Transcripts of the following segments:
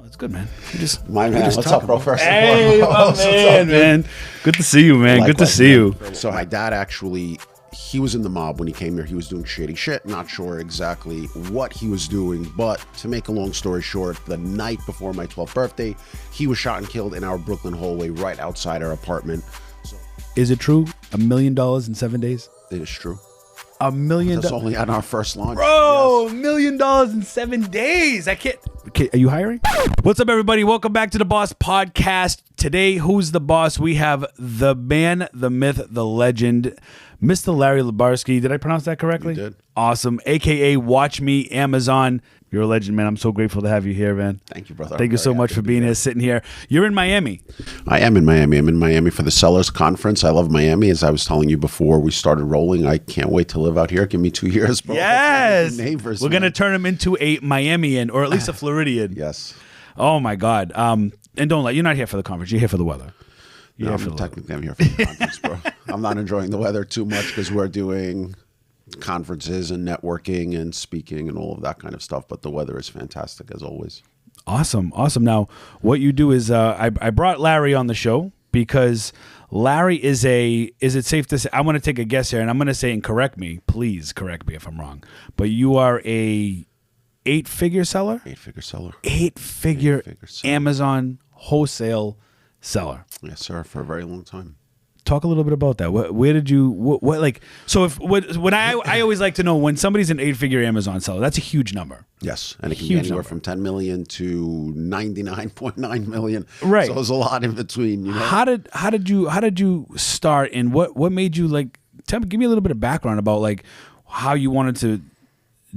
It's good, man. My man, what's up, bro? First hey, my man. Good to see you, man. Good to see you. So my dad actually, he was in the mob when he came here. He was doing shady shit. Not sure exactly what he was doing, but to make a long story short, the night before my 12th birthday, he was shot and killed in our Brooklyn hallway right outside our apartment. Is it true? $1 million in 7 days? It is true. $1 million. That's only on our first launch. Bro, yes. $1 million in 7 days. I can't. Okay, are you hiring? What's up, everybody? Welcome back to the Boss Podcast. Today, who's the boss? We have the man, the myth, the legend, Mr. Larry Labarsky. Did I pronounce that correctly? You did. Awesome. AKA Watch Me Amazon. You're a legend, man. I'm so grateful to have you here, man. Thank you, brother. Thank you so much for being here, sitting here. You're in Miami. I am in Miami. I'm in Miami for the Sellers Conference. I love Miami. As I was telling you before we started rolling, I can't wait to live out here. Give me 2 years, bro. Yes. Neighbors, We're going to turn him into a Miamian, or at least a Floridian. Yes. Oh, my God. And don't let, you're not here for the conference. You're here for the weather. No, technically I'm here for the conference, bro. I'm not enjoying the weather too much because we're doing conferences and networking and speaking and all of that kind of stuff, but the weather is fantastic as always. Awesome. Now what you do is I brought Larry on the show because Larry is it safe to say, I want to take a guess here and I'm going to say, and correct me, please correct me if I'm wrong, but you are a 8-figure seller? 8-figure seller. 8-figure Amazon wholesale seller. Yes, sir, for a very long time. Talk a little bit about that. Where did you what like? So when I always like to know when somebody's an 8-figure Amazon seller, that's a huge number. Yes, and it can be anywhere from 10 million to 99.9 million. Right. So there's a lot in between. You know. How did you start, and what made you like? Give me a little bit of background about like how you wanted to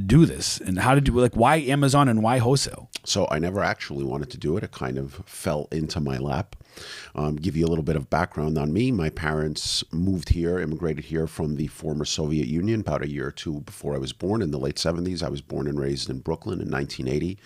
do this, and how did you like? Why Amazon and why wholesale? So I never actually wanted to do it. It kind of fell into my lap. Give you a little bit of background on me. My parents moved here, immigrated here from the former Soviet Union about a year or two before I was born in the late 70s. I was born and raised in Brooklyn in 1980.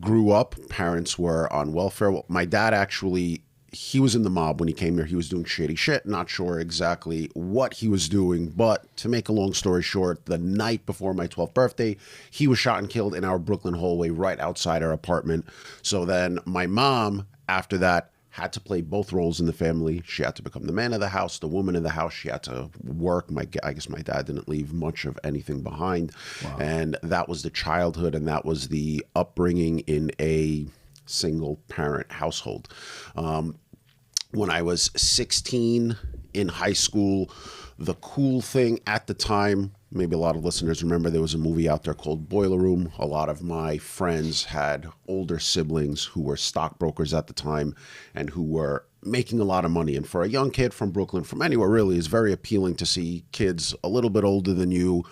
Grew up, parents were on welfare. Well, my dad actually, he was in the mob when he came here. He was doing shady shit. Not sure exactly what he was doing, but to make a long story short, the night before my 12th birthday, he was shot and killed in our Brooklyn hallway right outside our apartment. So then my mom, after that, had to play both roles in the family. She had to become the man of the house, the woman of the house. She had to work. I guess my dad didn't leave much of anything behind. Wow. And that was the childhood, and that was the upbringing in a single parent household. When I was 16 in high school, the cool thing at the time, maybe a lot of listeners remember, there was a movie out there called Boiler Room. A lot of my friends had older siblings who were stockbrokers at the time and who were making a lot of money. And for a young kid from Brooklyn, from anywhere really, it's very appealing to see kids a little bit older than you,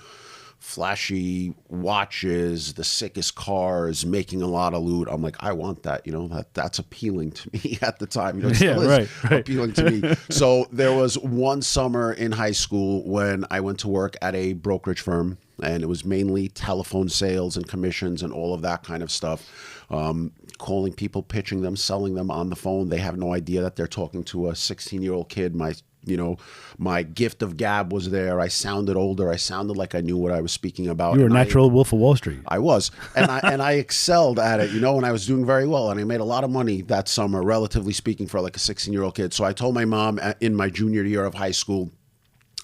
flashy watches, the sickest cars, making a lot of loot. I'm like, I want that. You know, that's appealing to me at the time. You know, it still is appealing to me. So there was one summer in high school when I went to work at a brokerage firm, and it was mainly telephone sales and commissions and all of that kind of stuff. Calling people, pitching them, selling them on the phone. They have no idea that they're talking to a 16-year-old kid. My gift of gab was there. I sounded older. I sounded like I knew what I was speaking about. You were a natural Wolf of Wall Street. I was. And I excelled at it, and I was doing very well. And I made a lot of money that summer, relatively speaking, for like a 16-year-old kid. So I told my mom in my junior year of high school,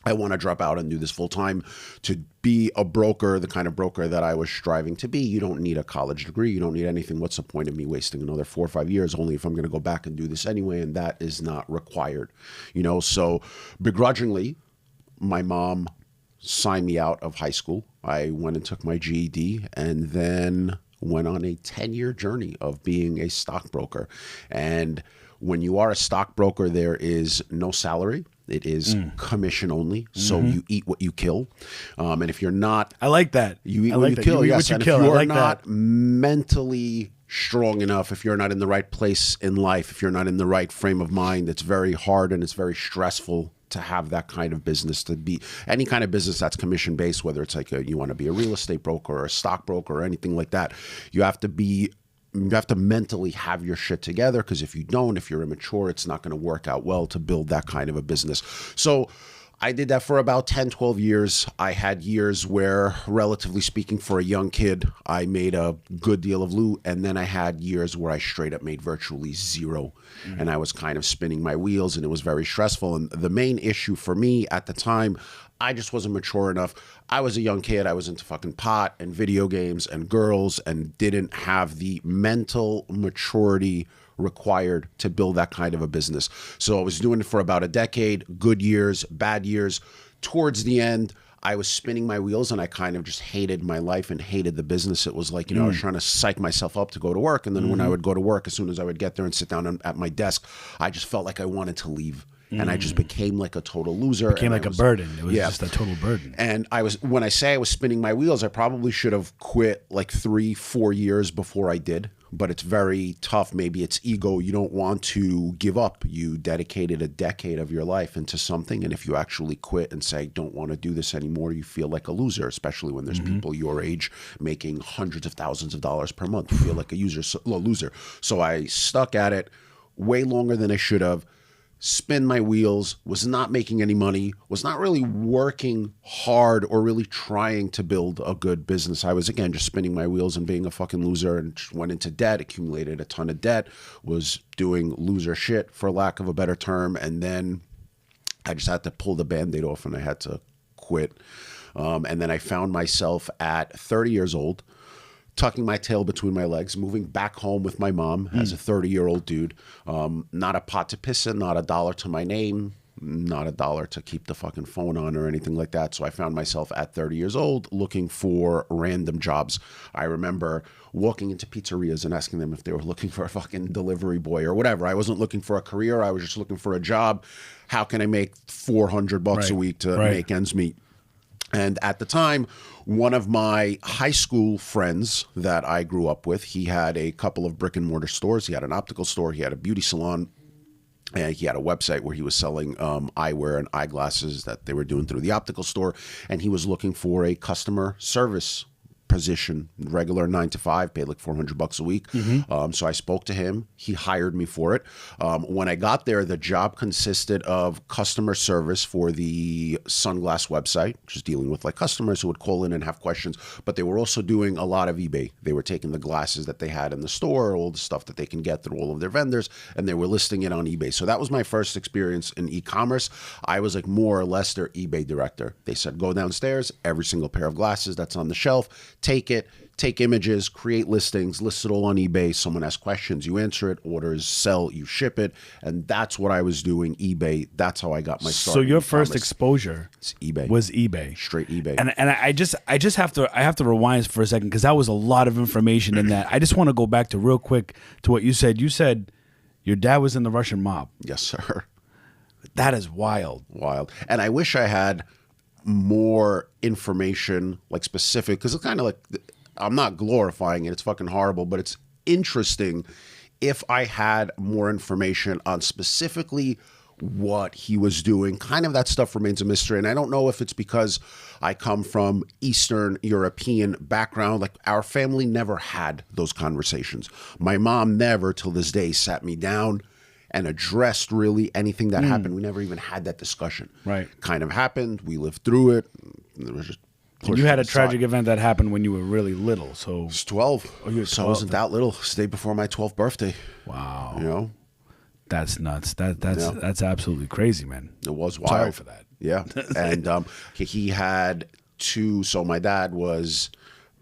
I want to drop out and do this full time. To be a broker, the kind of broker that I was striving to be, you don't need a college degree. You don't need anything. What's the point of me wasting another 4 or 5 years only if I'm going to go back and do this anyway? And that is not required, So begrudgingly, my mom signed me out of high school. I went and took my GED and then went on a 10-year journey of being a stockbroker. And when you are a stockbroker, there is no salary. It is commission only, so you eat what you kill. And if you're not... I like that. You eat what you kill, yes. And if you're not mentally strong enough, if you're not in the right place in life, if you're not in the right frame of mind, it's very hard and it's very stressful to have that kind of business, to be any kind of business that's commission based, whether it's like you want to be a real estate broker or a stockbroker or anything like that. You have to mentally have your shit together, because if you don't, if you're immature, it's not going to work out well to build that kind of a business. So I did that for about 10, 12 years. I had years where, relatively speaking, for a young kid, I made a good deal of loot. And then I had years where I straight up made virtually zero. And I was kind of spinning my wheels, and it was very stressful. And the main issue for me at the time, I just wasn't mature enough. I was a young kid. I was into fucking pot and video games and girls, and didn't have the mental maturity required to build that kind of a business. So I was doing it for about a decade, good years, bad years. Towards the end, I was spinning my wheels, and I kind of just hated my life and hated the business. It was like, I was trying to psych myself up to go to work. And then when I would go to work, as soon as I would get there and sit down at my desk, I just felt like I wanted to leave. And I just became like a total loser. Became like a burden. It was just a total burden. And when I say I was spinning my wheels, I probably should have quit like 3-4 years before I did. But it's very tough. Maybe it's ego. You don't want to give up. You dedicated a decade of your life into something. And if you actually quit and say, don't want to do this anymore, you feel like a loser, especially when there's people your age making hundreds of thousands of dollars per month. You feel like a loser. So I stuck at it way longer than I should have. Spin my wheels, was not making any money, was not really working hard or really trying to build a good business. I was, again, just spinning my wheels and being a fucking loser, and just went into debt, accumulated a ton of debt, was doing loser shit, for lack of a better term. And then I just had to pull the Band-Aid off, and I had to quit. And then I found myself at 30 years old, tucking my tail between my legs, moving back home with my mom as a 30-year-old dude. Not a pot to piss in, not a dollar to my name, not a dollar to keep the fucking phone on or anything like that. So I found myself at 30 years old looking for random jobs. I remember walking into pizzerias and asking them if they were looking for a fucking delivery boy or whatever. I wasn't looking for a career. I was just looking for a job. How can I make $400 a week to make ends meet? And at the time, one of my high school friends that I grew up with, he had a couple of brick and mortar stores. He had an optical store. He had a beauty salon. And he had a website where he was selling eyewear and eyeglasses that they were doing through the optical store. And he was looking for a customer service position, regular 9 to 5, paid like $400 a week. So I spoke to him. He hired me for it. When I got there, the job consisted of customer service for the sunglass website, which is dealing with like customers who would call in and have questions. But they were also doing a lot of eBay. They were taking the glasses that they had in the store, all the stuff that they can get through all of their vendors, and they were listing it on eBay. So that was my first experience in e-commerce. I was like more or less their eBay director. They said, go downstairs, every single pair of glasses that's on the shelf, take it, take images, create listings, list it all on eBay. Someone asks questions, you answer it, orders, sell, you ship it. And that's what I was doing, eBay. That's how I got my start. So your first exposure eBay. Was eBay. Straight eBay. And I just have to rewind for a second, because that was a lot of information in that. I just want to go back to real quick to what you said. You said your dad was in the Russian mob. Yes, sir. That is wild. Wild. And I wish I had more information, like specific, because it's kind of like, I'm not glorifying it, it's fucking horrible, but it's interesting if I had more information on specifically what he was doing. Kind of that stuff remains a mystery. And I don't know if it's because I come from Eastern European background. Like, our family never had those conversations. My mom never, till this day, sat me down and addressed really anything that happened. We never even had that discussion. Right. Kind of happened. We lived through it. It was just you had a tragic event that happened when you were really little. So I was 12. Oh, you were 12. So I wasn't that little. Stayed before my 12th birthday. Wow. You know? That's nuts. That's absolutely crazy, man. It was wild. Sorry for that. Yeah. And he had two. So my dad was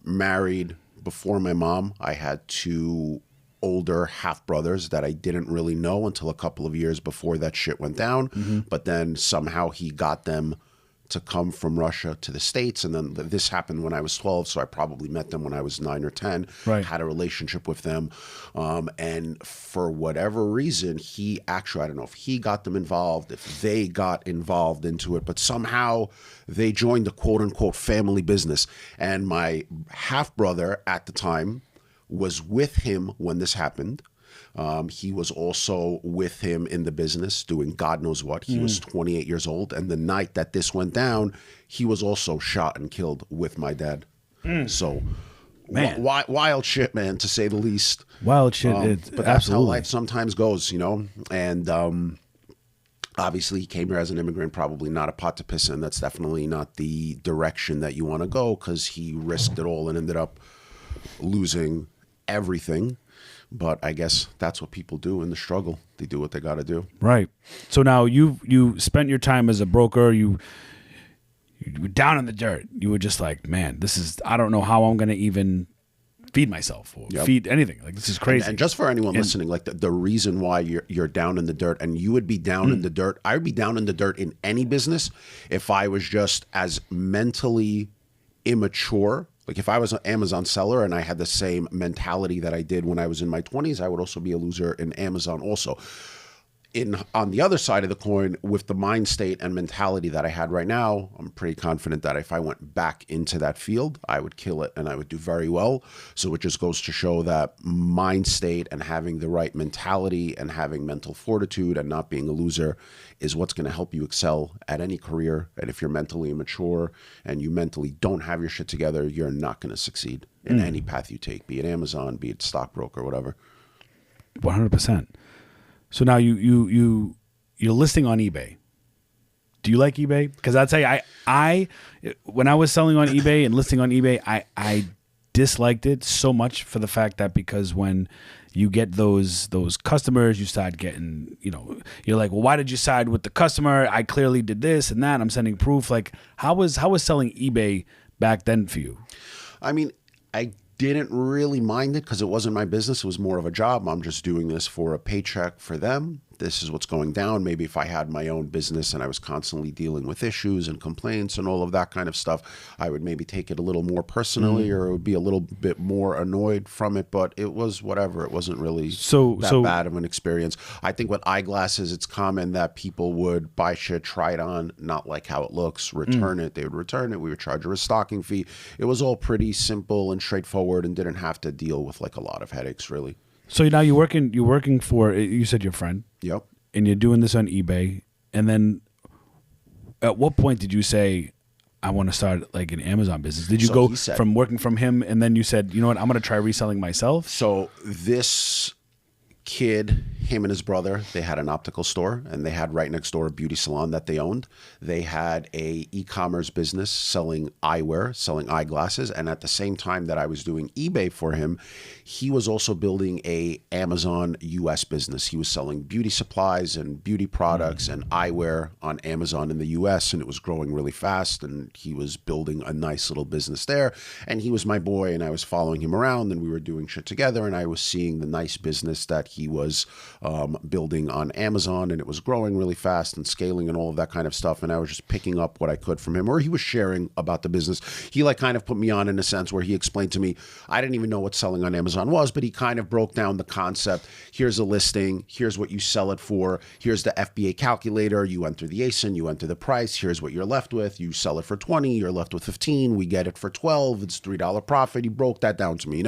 married before my mom. I had two older half brothers that I didn't really know until a couple of years before that shit went down. But then somehow he got them to come from Russia to the States. And then this happened when I was 12. So I probably met them when I was 9 or 10, had a relationship with them. And for whatever reason, he actually, I don't know if he got them involved, if they got involved into it, but somehow they joined the quote unquote family business. And my half brother at the time was with him when this happened. He was also with him in the business doing God knows what. He was 28 years old. And the night that this went down, he was also shot and killed with my dad. So man. Wild shit, man, to say the least. Wild shit. But that's how life sometimes goes, you know? And Obviously, he came here as an immigrant, probably not a pot to piss in. That's definitely not the direction that you want to go, because he risked it all and ended up losing everything. But I guess that's what people do in the struggle. They do what they got to do. Right. So now you spent your time as a broker. You were down in the dirt. You were just like, man, I don't know how I'm going to even feed myself or feed anything. Like, this is crazy. And just for anyone listening, like the reason why you're down in the dirt, and you would be down in the dirt, I would be down in the dirt in any business if I was just as mentally immature. Like, if I was an Amazon seller and I had the same mentality that I did when I was in my 20s, I would also be a loser in Amazon also. On the other side of the coin, with the mind state and mentality that I had right now, I'm pretty confident that if I went back into that field, I would kill it and I would do very well. So it just goes to show that mind state and having the right mentality and having mental fortitude and not being a loser is what's going to help you excel at any career. And if you're mentally immature and you mentally don't have your shit together, you're not going to succeed in any path you take, be it Amazon, be it stockbroker, whatever. 100%. So now you're listing on eBay. Do you like eBay? Because I'd say I when I was selling on eBay and listing on eBay, I disliked it so much for the fact that, because when you get those customers, you start getting, you're like, well, why did you side with the customer? I clearly did this and that. I'm sending proof. Like, how was selling eBay back then for you? I mean, I didn't really mind it because it wasn't my business. It was more of a job. I'm just doing this for a paycheck for them. This is what's going down. Maybe if I had my own business and I was constantly dealing with issues and complaints and all of that kind of stuff, I would maybe take it a little more personally, or it would be a little bit more annoyed from it. But it was whatever. It wasn't really that bad of an experience. I think with eyeglasses, it's common that people would buy shit, try it on, not like how it looks, return it. They would return it. We would charge a restocking fee. It was all pretty simple and straightforward and didn't have to deal with like a lot of headaches, really. So now you're working for, you said your friend. Yep. And you're doing this on eBay. And then at what point did you say, I want to start like an Amazon business? Did you go from working from him and then you said, you know what, I'm going to try reselling myself? So this kid, him and his brother, they had an optical store, and they had right next door a beauty salon that they owned. They had a e-commerce business selling eyewear, selling eyeglasses, and at the same time that I was doing eBay for him, he was also building a Amazon US business. He was selling beauty supplies and beauty products and eyewear on Amazon in the US, and it was growing really fast, and he was building a nice little business there. And he was my boy, and I was following him around, and we were doing shit together, and I was seeing the nice business that he was building on Amazon, and it was growing really fast and scaling and all of that kind of stuff. And I was just picking up what I could from him, or he was sharing about the business. He like kind of put me on in a sense where he explained to me, I didn't even know what selling on Amazon was, but he kind of broke down the concept. Here's a listing. Here's what you sell it for. Here's the FBA calculator. You enter the ASIN, you enter the price. Here's what you're left with. You sell it for 20, you're left with 15. We get it for 12. It's $3 profit. He broke that down to me,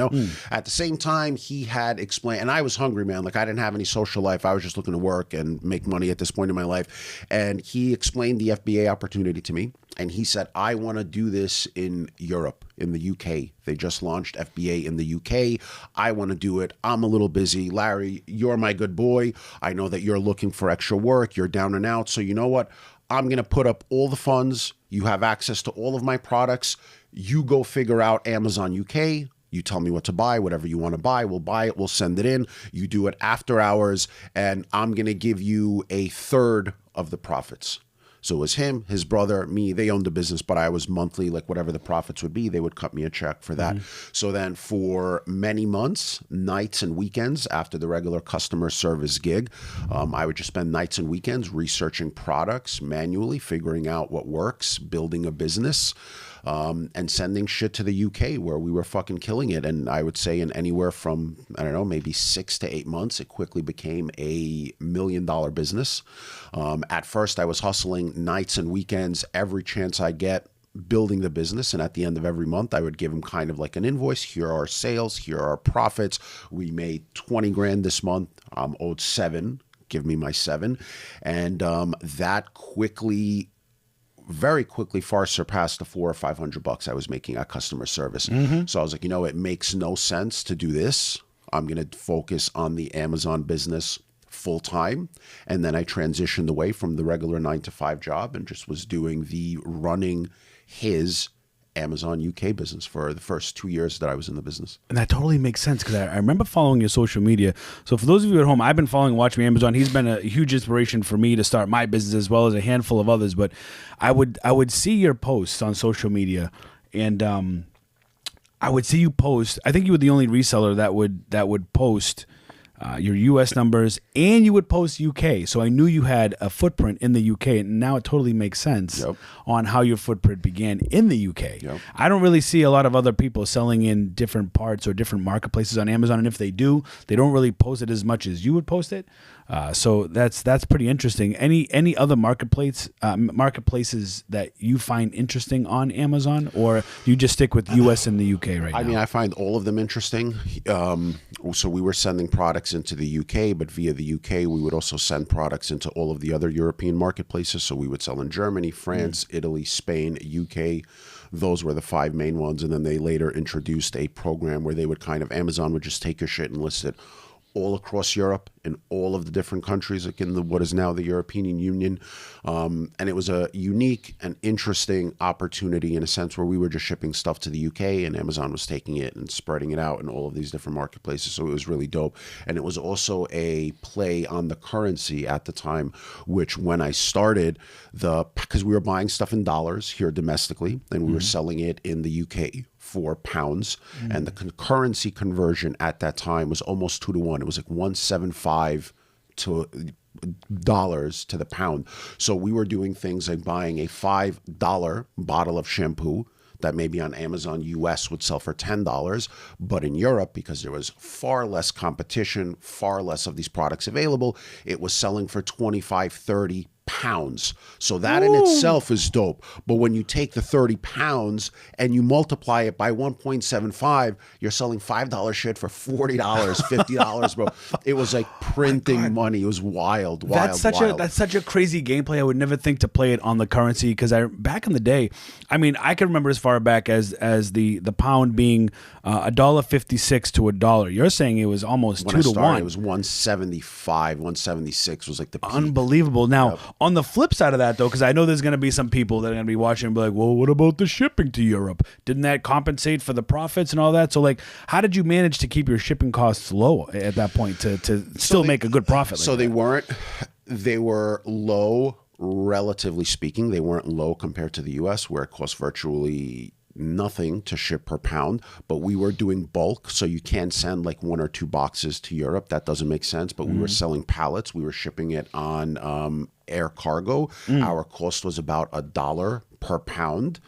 At the same time, he had explained, and I was hungry, man. Like, I didn't have any social life. I was just looking to work and make money at this point in my life. And he explained the FBA opportunity to me. And he said, I want to do this in Europe, in the UK. They just launched FBA in the UK. I want to do it. I'm a little busy. Larry, you're my good boy. I know that you're looking for extra work. You're down and out. So you know what? I'm going to put up all the funds. You have access to all of my products. You go figure out Amazon UK. You tell me what to buy, whatever you want to buy, we'll buy it, we'll send it in. You do it after hours, and I'm going to give you a third of the profits. So it was him, his brother, me. They owned the business, but I was monthly, like whatever the profits would be, they would cut me a check for that. So then for many months, nights and weekends after the regular customer service gig, I would just spend nights and weekends researching products manually, figuring out what works, building a business. And sending shit to the UK where we were fucking killing it. And I would say in anywhere from, I don't know, maybe 6 to 8 months, it quickly became a $1 million business. At first, I was hustling nights and weekends every chance I get, building the business. And at the end of every month, I would give them kind of like an invoice. Here are our sales. Here are our profits. We made 20 grand this month. I'm owed 7. Give me my 7. And that very quickly far surpassed the $400 or $500 I was making at customer service. So I was like, it makes no sense to do this. I'm going to focus on the Amazon business full time. And then I transitioned away from the regular 9 to 5 job and just was doing the running his Amazon UK business for the first 2 years that I was in the business. And that totally makes sense because I remember following your social media. So for those of you at home, I've been following Watch Me Amazon. He's been a huge inspiration for me to start my business as well as a handful of others. But I would see your posts on social media, and I would see you post. I think you were the only reseller that would post your U.S. numbers, and you would post UK. So I knew you had a footprint in the UK, and now it totally makes sense on how your footprint began in the UK. I don't really see a lot of other people selling in different parts or different marketplaces on Amazon, and if they do, they don't really post it as much as you would post it. So that's pretty interesting. Any other marketplaces that you find interesting on Amazon, or you just stick with US and the UK right now? I mean, I find all of them interesting. So we were sending products into the UK, but via the UK, we would also send products into all of the other European marketplaces. So we would sell in Germany, France, Italy, Spain, UK. Those were the 5 main ones. And then they later introduced a program where they would Amazon would just take your shit and list it all across Europe in all of the different countries, like in what is now the European Union. And it was a unique and interesting opportunity in a sense where we were just shipping stuff to the UK and Amazon was taking it and spreading it out in all of these different marketplaces. So it was really dope. And it was also a play on the currency at the time, which when I started, because we were buying stuff in dollars here domestically and we were selling it in the UK for pounds, and the currency conversion at that time was almost 2 to 1. It was like 175 to dollars to the pound. So we were doing things like buying a $5 bottle of shampoo that maybe on Amazon US would sell for $10, but in Europe, because there was far less competition, far less of these products available, it was selling for 25, 30 pounds. So that in itself is dope. But when you take the 30 pounds and you multiply it by 1.75, you're selling $5 shit for $40, $50, bro. It was like printing money. It was wild. That's such a crazy gameplay. I would never think to play it on the currency because back in the day, I mean, I can remember as far back as the pound being $1.56 to $1. You're saying it was almost when 2 to 1. It was 175, 176 was like the peak. Unbelievable. Now, on the flip side of that, though, because I know there's going to be some people that are going to be watching and be like, well, what about the shipping to Europe? Didn't that compensate for the profits and all that? So, like, how did you manage to keep your shipping costs low at that point to still make a good profit? So they were low, relatively speaking. They weren't low compared to the U.S., where it costs virtually nothing to ship per pound, but we were doing bulk, so you can't send like 1 or 2 boxes to Europe. That doesn't make sense. But we were selling pallets. We were shipping it on air cargo. Our cost was about $1 per pound.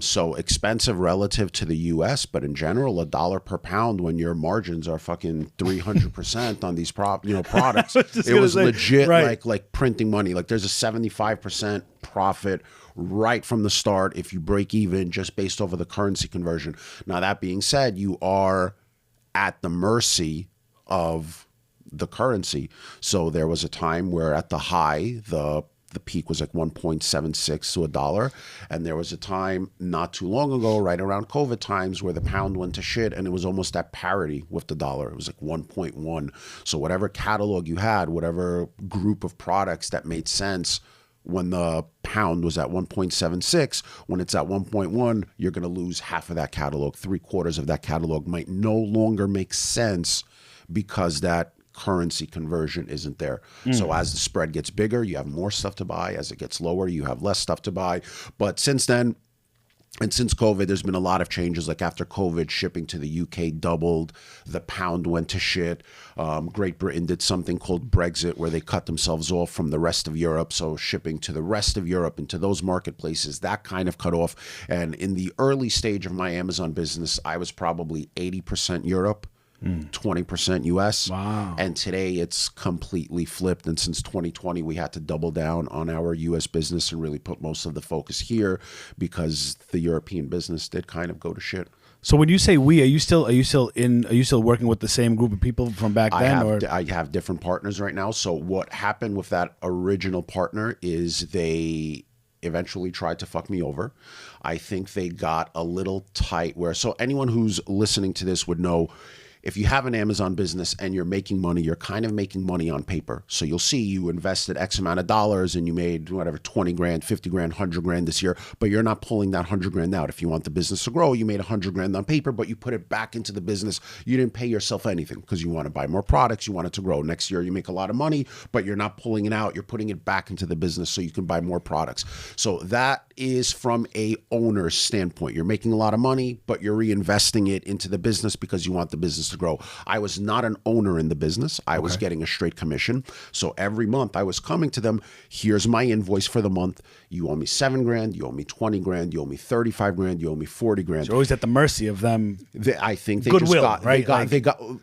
So expensive relative to the US, but in general, $1 per pound when your margins are fucking 300% on these products. It was legit like printing money. Like there's a 75% profit right from the start if you break even just based over the currency conversion. Now, that being said, you are at the mercy of the currency. So there was a time where at the high, the peak was like 1.76 to $1. And there was a time not too long ago, right around COVID times, where the pound went to shit and it was almost at parity with the dollar. It was like 1.1. So whatever catalog you had, whatever group of products that made sense when the pound was at 1.76, when it's at 1.1, you're going to lose half of that catalog. 3/4 of that catalog might no longer make sense because that currency conversion isn't there. So as the spread gets bigger, you have more stuff to buy. As it gets lower, you have less stuff to buy. But since then, and since COVID, there's been a lot of changes. Like after COVID, shipping to the UK doubled. The pound went to shit. Great Britain did something called Brexit, where they cut themselves off from the rest of Europe. So shipping to the rest of Europe and to those marketplaces, that kind of cut off. And in the early stage of my Amazon business, I was probably 80% Europe, 20% US. Wow. And today it's completely flipped. And since 2020, we had to double down on our US business and really put most of the focus here because the European business did kind of go to shit. So when you say we, are you still working with the same group of people from back then? I have different partners right now. So what happened with that original partner is they eventually tried to fuck me over. I think they got a little tight so anyone who's listening to this would know, if you have an Amazon business and you're making money, you're kind of making money on paper. So you'll see you invested X amount of dollars and you made whatever, 20 grand, 50 grand, 100 grand this year, but you're not pulling that 100 grand out. If you want the business to grow, you made 100 grand on paper, but you put it back into the business. You didn't pay yourself anything because you want to buy more products. You want it to grow. Next year, you make a lot of money, but you're not pulling it out. You're putting it back into the business so you can buy more products. So that is from a owner's standpoint. You're making a lot of money, but you're reinvesting it into the business because you want the business to grow. I was not an owner in the business. I was getting a straight commission. So every month I was coming to them, here's my invoice for the month. You owe me 7 grand, you owe me 20 grand, you owe me 35 grand, you owe me 40 grand. So you're always at the mercy of them. I think they Goodwill, just got, right?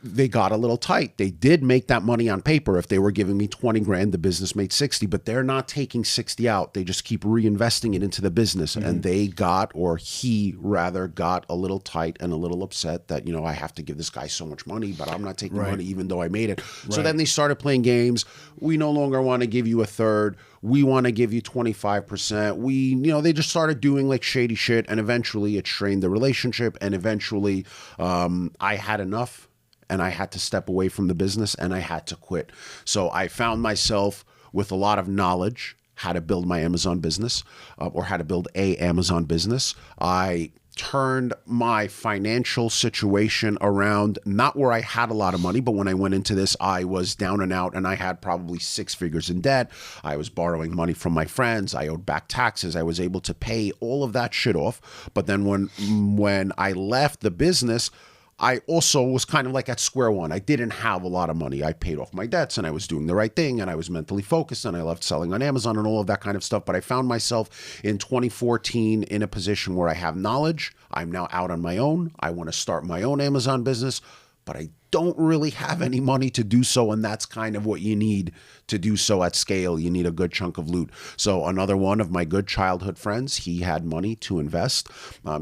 they got a little tight. They did make that money on paper. If they were giving me 20 grand, the business made 60, but they're not taking 60 out. They just keep reinvesting it into the business. And they got, or he rather got a little tight and a little upset that, you know, I have to give this guy so much money, but I'm not taking money even though I made it. So then they started playing games. We no longer want to give you a third. We want to give you 25%. They just started doing like shady shit, and eventually it strained the relationship. And eventually I had enough and I had to step away from the business and I had to quit. So I found myself with a lot of knowledge how to build my Amazon business or how to build a Amazon business. I turned my financial situation around, not where I had a lot of money, but when I went into this, I was down and out and I had probably 6 figures in debt. I was borrowing money from my friends. I owed back taxes. I was able to pay all of that shit off. But then when I left the business, I also was kind of like at square one. I didn't have a lot of money. I paid off my debts and I was doing the right thing and I was mentally focused and I loved selling on Amazon and all of that kind of stuff. But I found myself in 2014 in a position where I have knowledge. I'm now out on my own. I want to start my own Amazon business, but I don't really have any money to do so. And that's kind of what you need to do so at scale. You need a good chunk of loot. So another one of my good childhood friends, he had money to invest.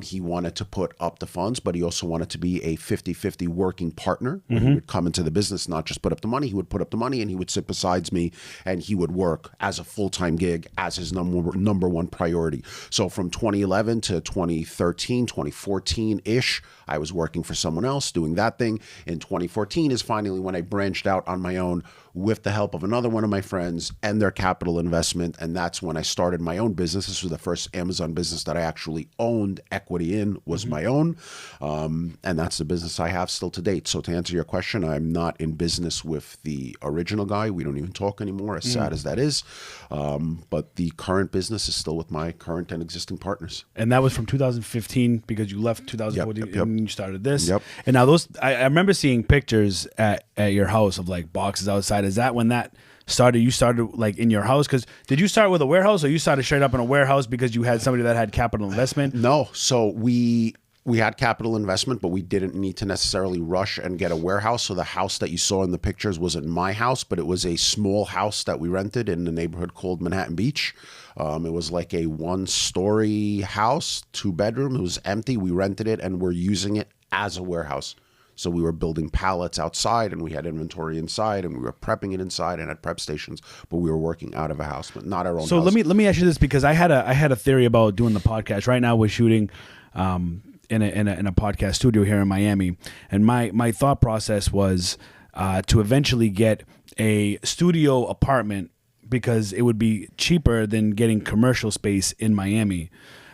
He wanted to put up the funds, but he also wanted to be a 50-50 working partner. When he would come into the business, not just put up the money, he would put up the money and he would sit beside me and he would work as a full-time gig as his number one priority. So from 2011 to 2013, 2014-ish, I was working for someone else doing that thing. In 2014 is finally when I branched out on my own with the help of another one of my friends and their capital investment. And that's when I started my own business. This was the first Amazon business that I actually owned equity in, was my own. And that's the business I have still to date. So to answer your question, I'm not in business with the original guy. We don't even talk anymore, as sad as that is. But the current business is still with my current and existing partners. And that was from 2015 because you left 2014 and you started this. Yep. And now I remember seeing pictures at your house of like boxes outside. Is that when that started? You started like in your house? Because did you start with a warehouse or you started straight up in a warehouse because you had somebody that had capital investment? No. So we had capital investment, but we didn't need to necessarily rush and get a warehouse. So the house that you saw in the pictures wasn't my house, but it was a small house that we rented in a neighborhood called Manhattan Beach. It was like a 1-story house, 2-bedroom. It was empty. We rented it and we're using it as a warehouse. So we were building pallets outside and we had inventory inside and we were prepping it inside and at prep stations, but we were working out of a house, but not our own house. So let me ask you this, because I had a theory about doing the podcast. Right now we're shooting in a podcast studio here in Miami, and my thought process was to eventually get a studio apartment because it would be cheaper than getting commercial space in Miami.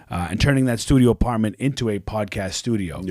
And turning that studio apartment into a podcast studio.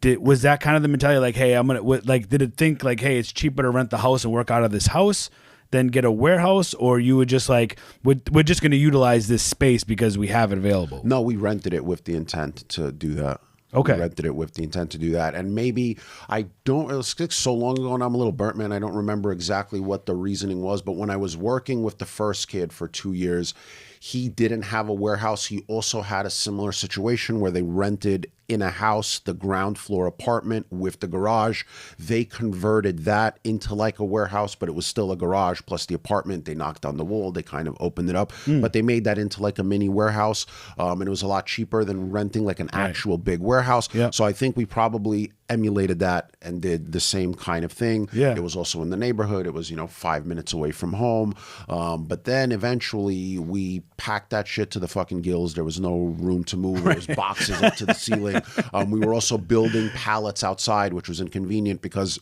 Yep. Was that kind of the mentality? Like, hey, did it think like, hey, it's cheaper to rent the house and work out of this house than get a warehouse? Or you would just like, we're just going to utilize this space because we have it available? No, we rented it with the intent to do that. Okay. We rented it with the intent to do that. And maybe it was so long ago and I'm a little burnt, man. I don't remember exactly what the reasoning was, but when I was working with the first kid for 2 years, he didn't have a warehouse. He also had a similar situation where they rented in a house, the ground floor apartment with the garage. They converted that into like a warehouse, but it was still a garage plus the apartment. They knocked on the wall. They kind of opened it up, but they made that into like a mini warehouse. And it was a lot cheaper than renting like an actual big warehouse. Yep. So I think we probably emulated that and did the same kind of thing. Yeah. It was also in the neighborhood. It was, 5 minutes away from home. But then eventually we packed that shit to the fucking gills. There was no room to move. There was boxes up to the ceiling. everything. We were also building pallets outside, which was inconvenient because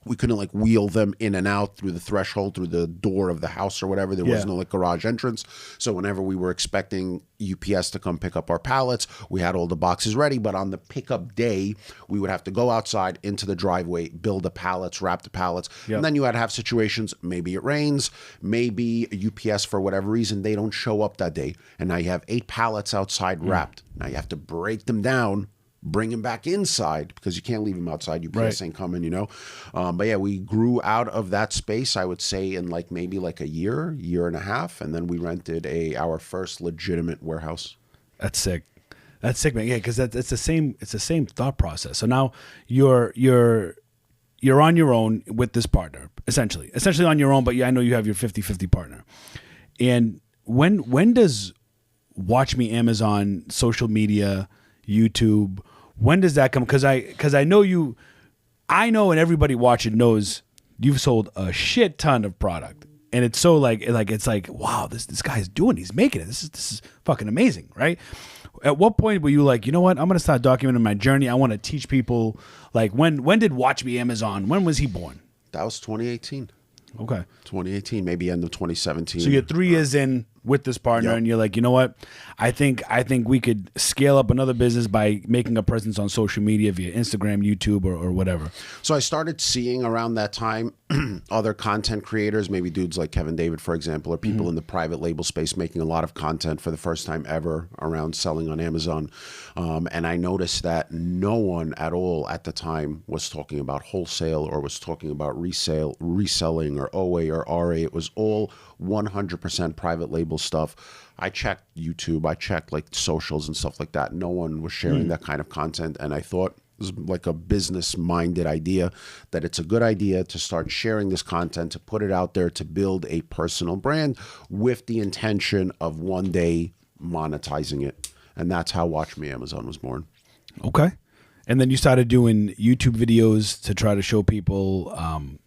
we couldn't like wheel them in and out through the threshold, through the door of the house or whatever. There was no like garage entrance. So whenever we were expecting UPS to come pick up our pallets, we had all the boxes ready. But on the pickup day, we would have to go outside into the driveway, build the pallets, wrap the pallets. And then you had to have situations, maybe it rains, maybe UPS for whatever reason, they don't show up that day. And now you have 8 pallets outside wrapped. Now you have to break them down, bring him back inside because you can't leave him outside. UPS ain't coming, you know. But yeah, we grew out of that space, I would say, in like maybe like a year and a half, and then we rented our first legitimate warehouse. That's sick. That's sick, man. Yeah, because it's the same thought process. So now you're on your own with this partner, essentially on your own. But yeah, I know you have your 50-50 partner. And when does Watch Me Amazon, social media, YouTube, when does that come? Because I know you, I know, and everybody watching knows you've sold a shit ton of product, and it's so like it's like, wow, this guy's doing, he's making it. This is fucking amazing, right? At what point were you like, you know what, I'm gonna start documenting my journey. I want to teach people. Like when did Watch Me Amazon? When was he born? That was 2018. Okay, 2018, maybe end of 2017. So you're 3 years in with this partner, and you're like, you know what? I think we could scale up another business by making a presence on social media via Instagram, YouTube, or whatever. So I started seeing around that time other content creators, maybe dudes like Kevin David, for example, or people in the private label space making a lot of content for the first time ever around selling on Amazon. And I noticed that no one at all at the time was talking about wholesale or was talking about reselling or OA or RA. It was all 100% private label stuff. I checked YouTube, I checked like socials and stuff like that. No one was sharing that kind of content. And I thought it was like a business-minded idea that it's a good idea to start sharing this content, to put it out there, to build a personal brand with the intention of one day monetizing it. And that's how Watch Me Amazon was born. Okay. And then you started doing YouTube videos to try to show people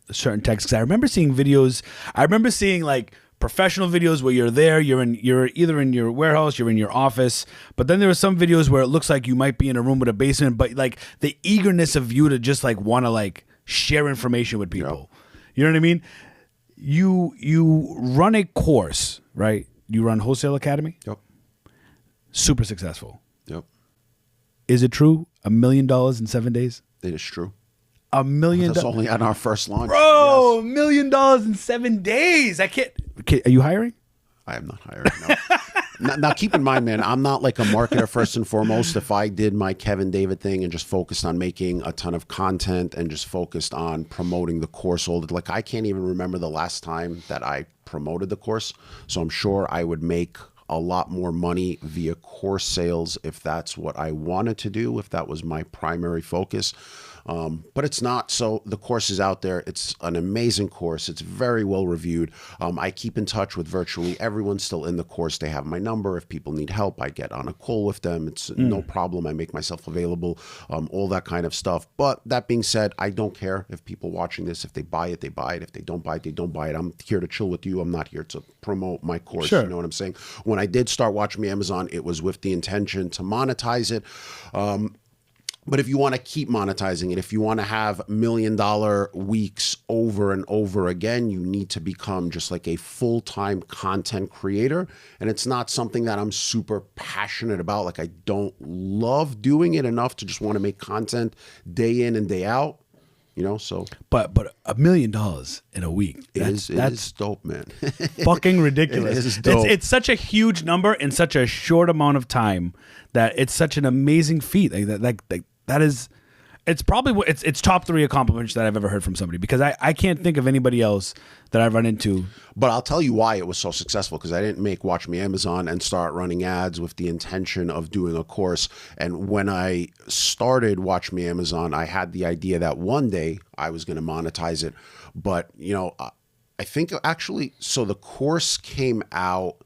certain texts. I remember seeing videos. I remember seeing like professional videos where you're there, you're either in your warehouse, you're in your office. But then there were some videos where it looks like you might be in a room with a basement, but like the eagerness of you to just like want to like share information with people. Yep. You know what I mean? You run a course, right? You run Wholesale Academy. Yep. Super successful. Yep. Is it true? $1 million in 7 days? It is true. $1 million. That's only at our first launch. Bro, yes. $1 million in 7 days. I can't. Are you hiring? I am not hiring. No. Now, keep in mind, man, I'm not like a marketer first and foremost. If I did my Kevin David thing and just focused on making a ton of content and just focused on promoting the course, like I can't even remember the last time that I promoted the course. So I'm sure I would make a lot more money via course sales if that's what I wanted to do, if that was my primary focus. But it's not. So the course is out there. It's an amazing course. It's very well reviewed. I keep in touch with virtually everyone still in the course. They have my number. If people need help, I get on a call with them. It's no problem. I make myself available, all that kind of stuff. But that being said, I don't care if people watching this, if they buy it, they buy it. If they don't buy it, they don't buy it. I'm here to chill with you. I'm not here to promote my course. Sure. You know what I'm saying? When I did start Watch Me Amazon, it was with the intention to monetize it. But if you want to keep monetizing it, if you want to have $1 million weeks over and over again, you need to become just like a full-time content creator. And it's not something that I'm super passionate about. Like I don't love doing it enough to just want to make content day in and day out. You know, so but $1 million in a week. It is dope, man. Fucking ridiculous. It is dope. It's such a huge number in such a short amount of time that it's such an amazing feat. That is, it's probably it's top 3 accomplishments that I've ever heard from somebody, because I can't think of anybody else that I've run into. But I'll tell you why it was so successful, because I didn't make Watch Me Amazon and start running ads with the intention of doing a course. And when I started Watch Me Amazon, I had the idea that one day I was going to monetize it. But, you know, I think actually, so the course came out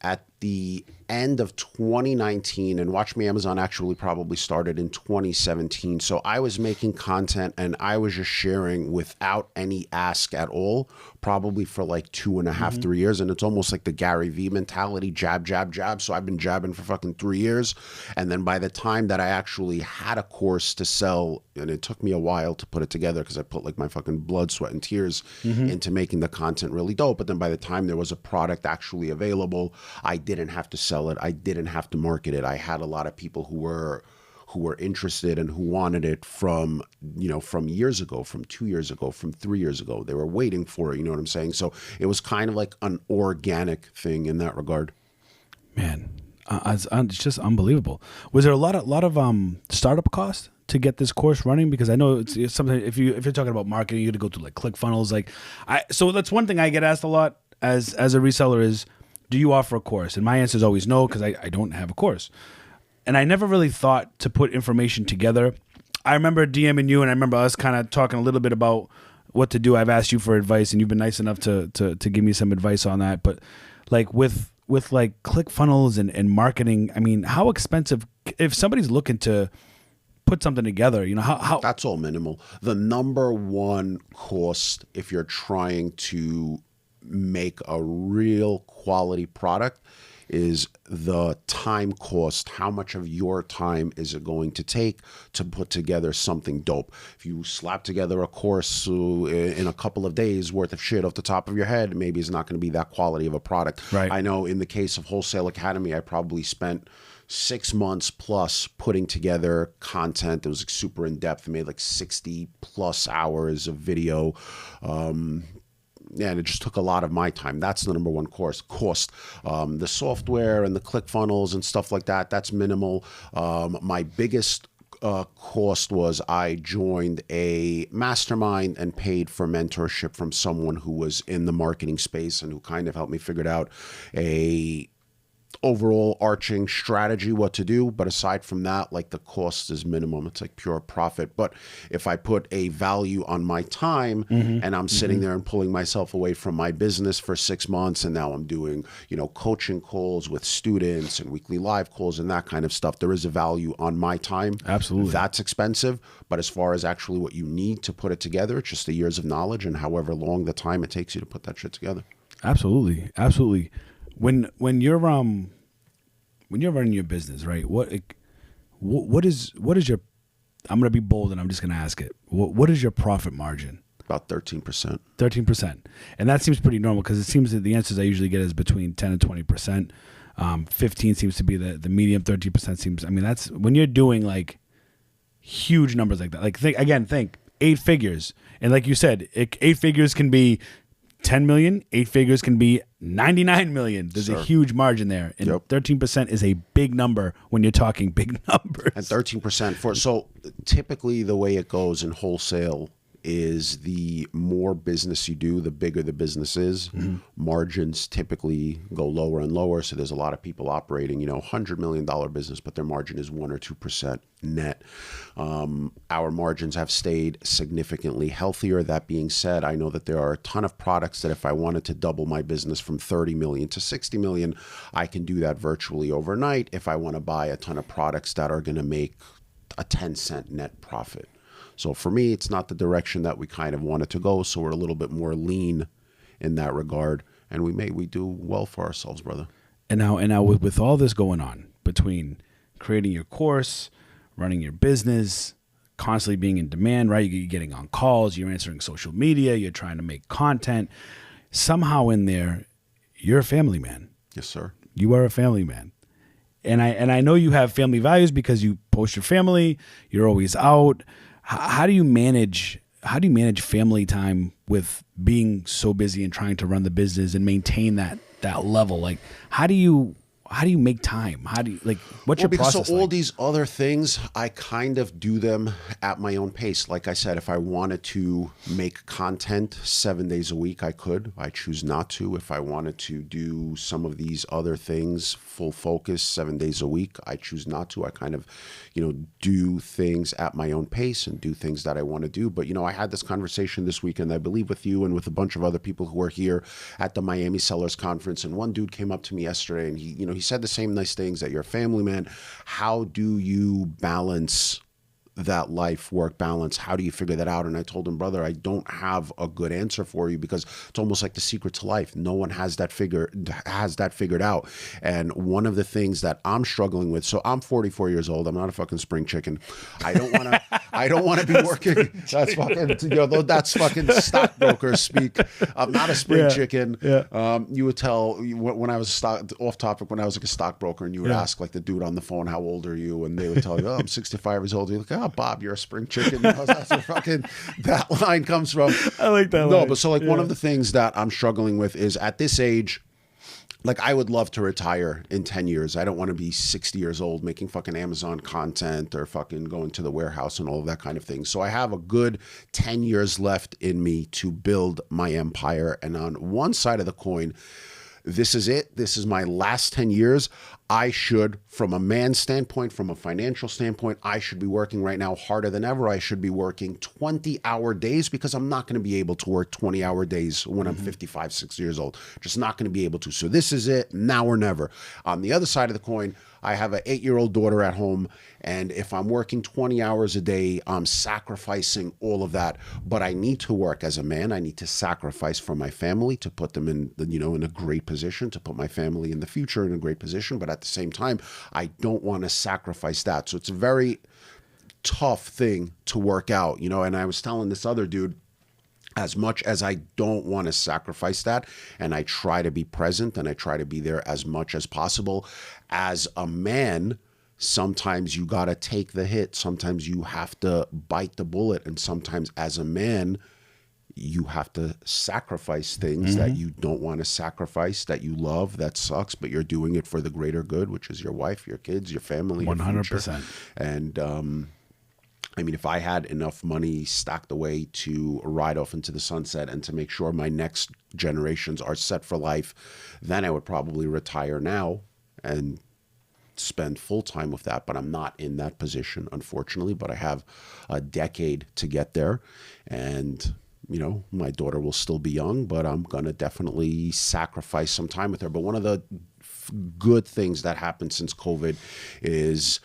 at the end of 2019, and Watch Me Amazon actually probably started in 2017. So I was making content and I was just sharing without any ask at all, probably for like 2.5, 3 years. And it's almost like the Gary Vee mentality, jab, jab, jab. So I've been jabbing for fucking 3 years. And then by the time that I actually had a course to sell, and it took me a while to put it together because I put like my fucking blood, sweat, and tears into making the content really dope. But then by the time there was a product actually available, I didn't have to sell it. I didn't have to market it. I had a lot of people who were interested and who wanted it from years ago, from 2 years ago, from 3 years ago. They were waiting for it. You know what I'm saying? So it was kind of like an organic thing in that regard. Man, it's just unbelievable. Was there a lot of startup cost to get this course running? Because I know it's something. If you're talking about marketing, you got to go through like ClickFunnels. So that's one thing I get asked a lot as a reseller is, do you offer a course? And my answer is always no, because I don't have a course. And I never really thought to put information together. I remember DMing you, and I remember us kind of talking a little bit about what to do. I've asked you for advice, and you've been nice enough to give me some advice on that. But like with like ClickFunnels and marketing, I mean, how expensive, if somebody's looking to put something together, how That's all minimal. The number one cost, if you're trying to make a real quality product, is the time cost. How much of your time is it going to take to put together something dope? If you slap together a course in a couple of days worth of shit off the top of your head, maybe it's not going to be that quality of a product. Right. I know in the case of Wholesale Academy, I probably spent 6 months plus putting together content. It was like super in depth. I made like 60 plus hours of video. And it just took a lot of my time. That's the number one cost. The software and the ClickFunnels and stuff like that, that's minimal. My biggest cost was I joined a mastermind and paid for mentorship from someone who was in the marketing space and who kind of helped me figure out a overall arching strategy what to do. But aside from that, like the cost is minimum. It's like pure profit. But if I put a value on my time and I'm sitting there and pulling myself away from my business for 6 months, and now I'm doing, coaching calls with students and weekly live calls and that kind of stuff, there is a value on my time. Absolutely. That's expensive. But as far as actually what you need to put it together, it's just the years of knowledge and however long the time it takes you to put that shit together. Absolutely. Absolutely. When you're running your business, right? What is your? I'm gonna be bold and I'm just gonna ask it. What is your profit margin? About 13%. 13%, and that seems pretty normal because it seems that the answers I usually get is between 10 and 20%. 15 seems to be the medium. 13% seems. I mean, that's when you're doing like huge numbers like that. Like think 8 figures, and like you said, 8 figures can be 10 million, 8 figures can be 99 million. There's a huge margin there. And 13% is a big number when you're talking big numbers. And 13% so typically the way it goes in wholesale is the more business you do, the bigger the business is. Margins typically go lower and lower. So there's a lot of people operating, $100 million business, but their margin is 1 or 2% net. Our margins have stayed significantly healthier. That being said, I know that there are a ton of products that if I wanted to double my business from 30 million to 60 million, I can do that virtually overnight if I want to buy a ton of products that are going to make a 10-cent net profit. So for me, it's not the direction that we kind of wanted to go. So we're a little bit more lean in that regard, and we do well for ourselves, brother. And now with all this going on between creating your course, running your business, constantly being in demand, right? You're getting on calls, you're answering social media, you're trying to make content. Somehow in there, you're a family man. Yes, sir. You are a family man. And I know you have family values because you post your family, you're always out. How do you manage family time with being so busy and trying to run the business and maintain that level? Like, how do you make time? What's your process? So all these other things, I kind of do them at my own pace. Like I said, if I wanted to make content 7 days a week, I could. I choose not to. If I wanted to do some of these other things, full focus 7 days a week, I choose not to. I kind of, do things at my own pace and do things that I want to do. But, I had this conversation this weekend, I believe with you and with a bunch of other people who are here at the Miami Sellers Conference. And one dude came up to me yesterday and he he said the same nice things, that you're a family man. How do you balance that life-work balance? How do you figure that out? And I told him, brother, I don't have a good answer for you, because it's almost like the secret to life. No one has that figured out. And one of the things that I'm struggling with, so I'm 44 years old. I'm not a fucking spring chicken. I don't want to be working. That's fucking, that's fucking stockbroker speak. I'm not a spring chicken. Yeah. You would tell when I was off topic, when I was like a stockbroker, and you would ask like the dude on the phone, how old are you? And they would tell you, oh, I'm 65 years old. You're like, oh, Bob, you're a spring chicken. That's where fucking that line comes from. I like that line. No, but so like one of the things that I'm struggling with is at this age, like I would love to retire in 10 years. I don't want to be 60 years old making fucking Amazon content or fucking going to the warehouse and all of that kind of thing. So I have a good 10 years left in me to build my empire. And on one side of the coin, this is it. This is my last 10 years. I should, from a man's standpoint, from a financial standpoint, I should be working right now harder than ever. I should be working 20-hour days, because I'm not going to be able to work 20-hour days when I'm 55, 60 years old. Just not going to be able to. So this is it, now or never. On the other side of the coin, I have an 8-year-old daughter at home, and if I'm working 20 hours a day, I'm sacrificing all of that. But I need to work as a man. I need to sacrifice for my family to put them in, in a great position, to put my family in the future in a great position. But at the same time, I don't want to sacrifice that. So it's a very tough thing to work out, and I was telling this other dude, as much as I don't want to sacrifice that, and I try to be present and I try to be there as much as possible, as a man, sometimes you got to take the hit. Sometimes you have to bite the bullet. And sometimes as a man, you have to sacrifice things that you don't want to sacrifice, that you love, that sucks, but you're doing it for the greater good, which is your wife, your kids, your family, 100%. And, I mean, if I had enough money stacked away to ride off into the sunset and to make sure my next generations are set for life, then I would probably retire now and spend full time with that. But I'm not in that position, unfortunately. But I have a decade to get there. And, my daughter will still be young, but I'm going to definitely sacrifice some time with her. But one of the good things that happened since COVID is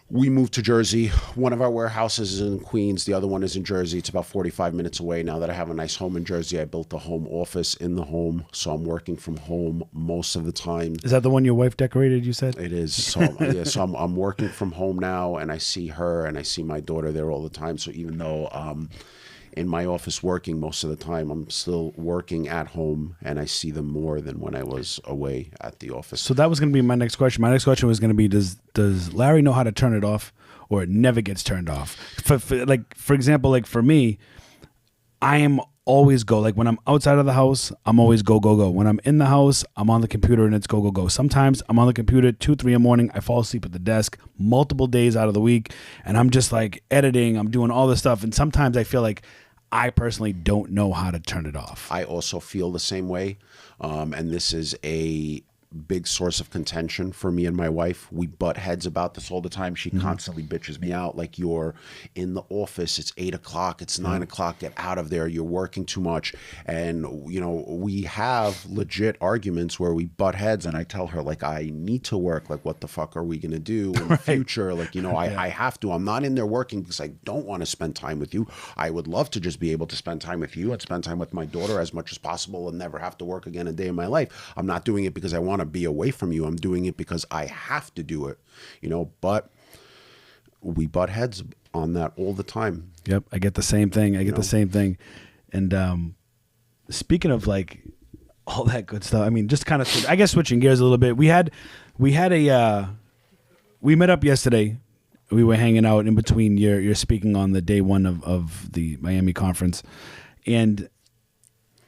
we moved to Jersey. One of our warehouses is in Queens. The other one is in Jersey. It's about 45 minutes away. Now that I have a nice home in Jersey, I built a home office in the home. So I'm working from home most of the time. Is that the one your wife decorated, you said? It is. So, I'm working from home now, and I see her and I see my daughter there all the time. So even though in my office working most of the time, I'm still working at home, and I see them more than when I was away at the office. So that was going to be my next question. My next question was going to be, does Larry know how to turn it off, or it never gets turned off? For example, like for me, I am always go. Like when I'm outside of the house, I'm always go, go, go. When I'm in the house, I'm on the computer and it's go, go, go. Sometimes I'm on the computer 2, 3 in the morning. I fall asleep at the desk multiple days out of the week, and I'm just like editing. I'm doing all this stuff. And sometimes I feel like I personally don't know how to turn it off. I also feel the same way. And this is a big source of contention for me and my wife. We butt heads about this all the time. She constantly bitches me out, like, you're in the office, it's 8 o'clock, it's 9 o'clock, get out of there, you're working too much. And we have legit arguments where we butt heads, and I tell her, like, I need to work, like, what the fuck are we gonna do in the future? Like, I have to. I'm not in there working because I don't want to spend time with you. I would love to just be able to spend time with you and spend time with my daughter as much as possible and never have to work again a day in my life. I'm not doing it because I want to be away from you. I'm doing it because I have to do it, but we butt heads on that all the time. Yep. I get the same thing. The same thing. And speaking of like all that good stuff, I mean, just kind of, I guess switching gears a little bit, we met up yesterday. We were hanging out in between your speaking on the day one of the Miami conference, and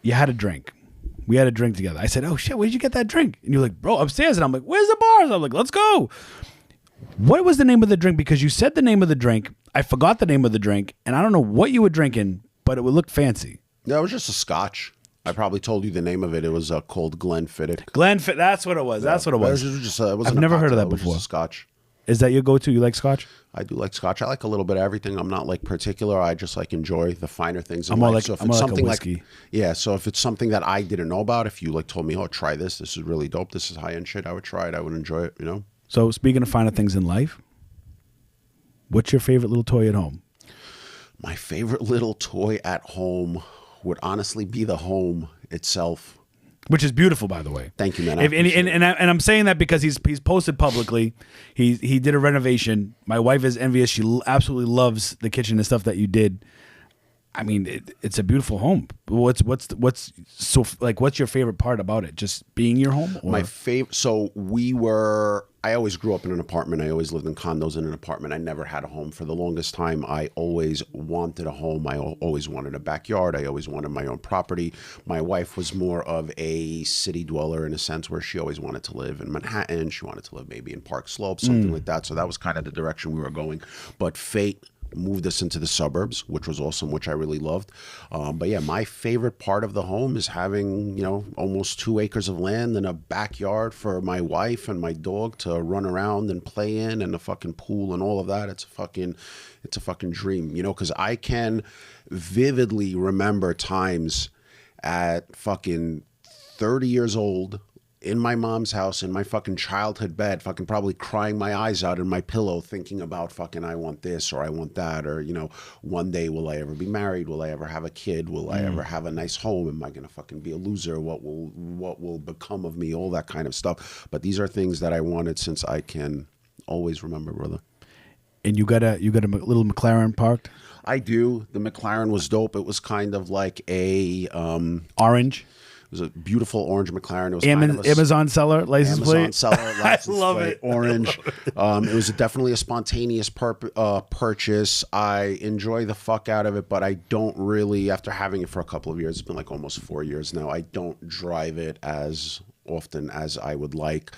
you had a drink. We had a drink together. I said, oh, shit, where'd you get that drink? And you're like, bro, upstairs. And I'm like, where's the bars? I'm like, let's go. What was the name of the drink? Because you said the name of the drink. I forgot the name of the drink, and I don't know what you were drinking, but it would look fancy. No, it was just a scotch. I probably told you the name of it. It was called Glenfiddich. That's what it was. That's what it was. I've never heard of that before. It was a scotch. Is that your go-to? You like Scotch? I do like Scotch. I like a little bit of everything. I'm not like particular. I just like enjoy the finer things in I'm more life. like So if it's something a whiskey. yeah. So if it's something that I didn't know about, if you like told me, oh, try this. This is really dope. This is high end shit. I would try it. I would enjoy it. You know. So speaking of finer things in life, what's your favorite little toy at home? My favorite little toy at home would honestly be the home itself. Which is beautiful, by the way. Thank you, man. And I'm saying that because he's posted publicly. He did a renovation. My wife is envious. She absolutely loves the kitchen and stuff that you did. I mean, it's a beautiful home. What's your favorite part about it? Just being your home? Or? My favorite. So I always grew up in an apartment. I always lived in condos in an apartment. I never had a home for the longest time. I always wanted a home. I always wanted a backyard. I always wanted my own property. My wife was more of a city dweller in a sense where she always wanted to live in Manhattan. She wanted to live maybe in Park Slope, something like that. So that was kind of the direction we were going. But fate moved us into the suburbs, which was awesome, which I really loved. But yeah, my favorite part of the home is having, almost 2 acres of land and a backyard for my wife and my dog to run around and play in, and a fucking pool and all of that. It's a fucking dream, because I can vividly remember times at fucking 30 years old in my mom's house, in my fucking childhood bed, fucking probably crying my eyes out in my pillow, thinking about fucking, I want this or I want that, or, one day will I ever be married? Will I ever have a kid? Will I ever have a nice home? Am I going to fucking be a loser? What will become of me? All that kind of stuff. But these are things that I wanted since I can always remember, brother. And you got a little McLaren parked? I do. The McLaren was dope. It was kind of like a orange. It was a beautiful orange McLaren. It was Amazon seller license plate. Amazon seller license I love plate, it. orange. It was definitely a spontaneous purchase. I enjoy the fuck out of it, but I don't really, after having it for a couple of years, it's been like almost 4 years now, I don't drive it as often as I would like.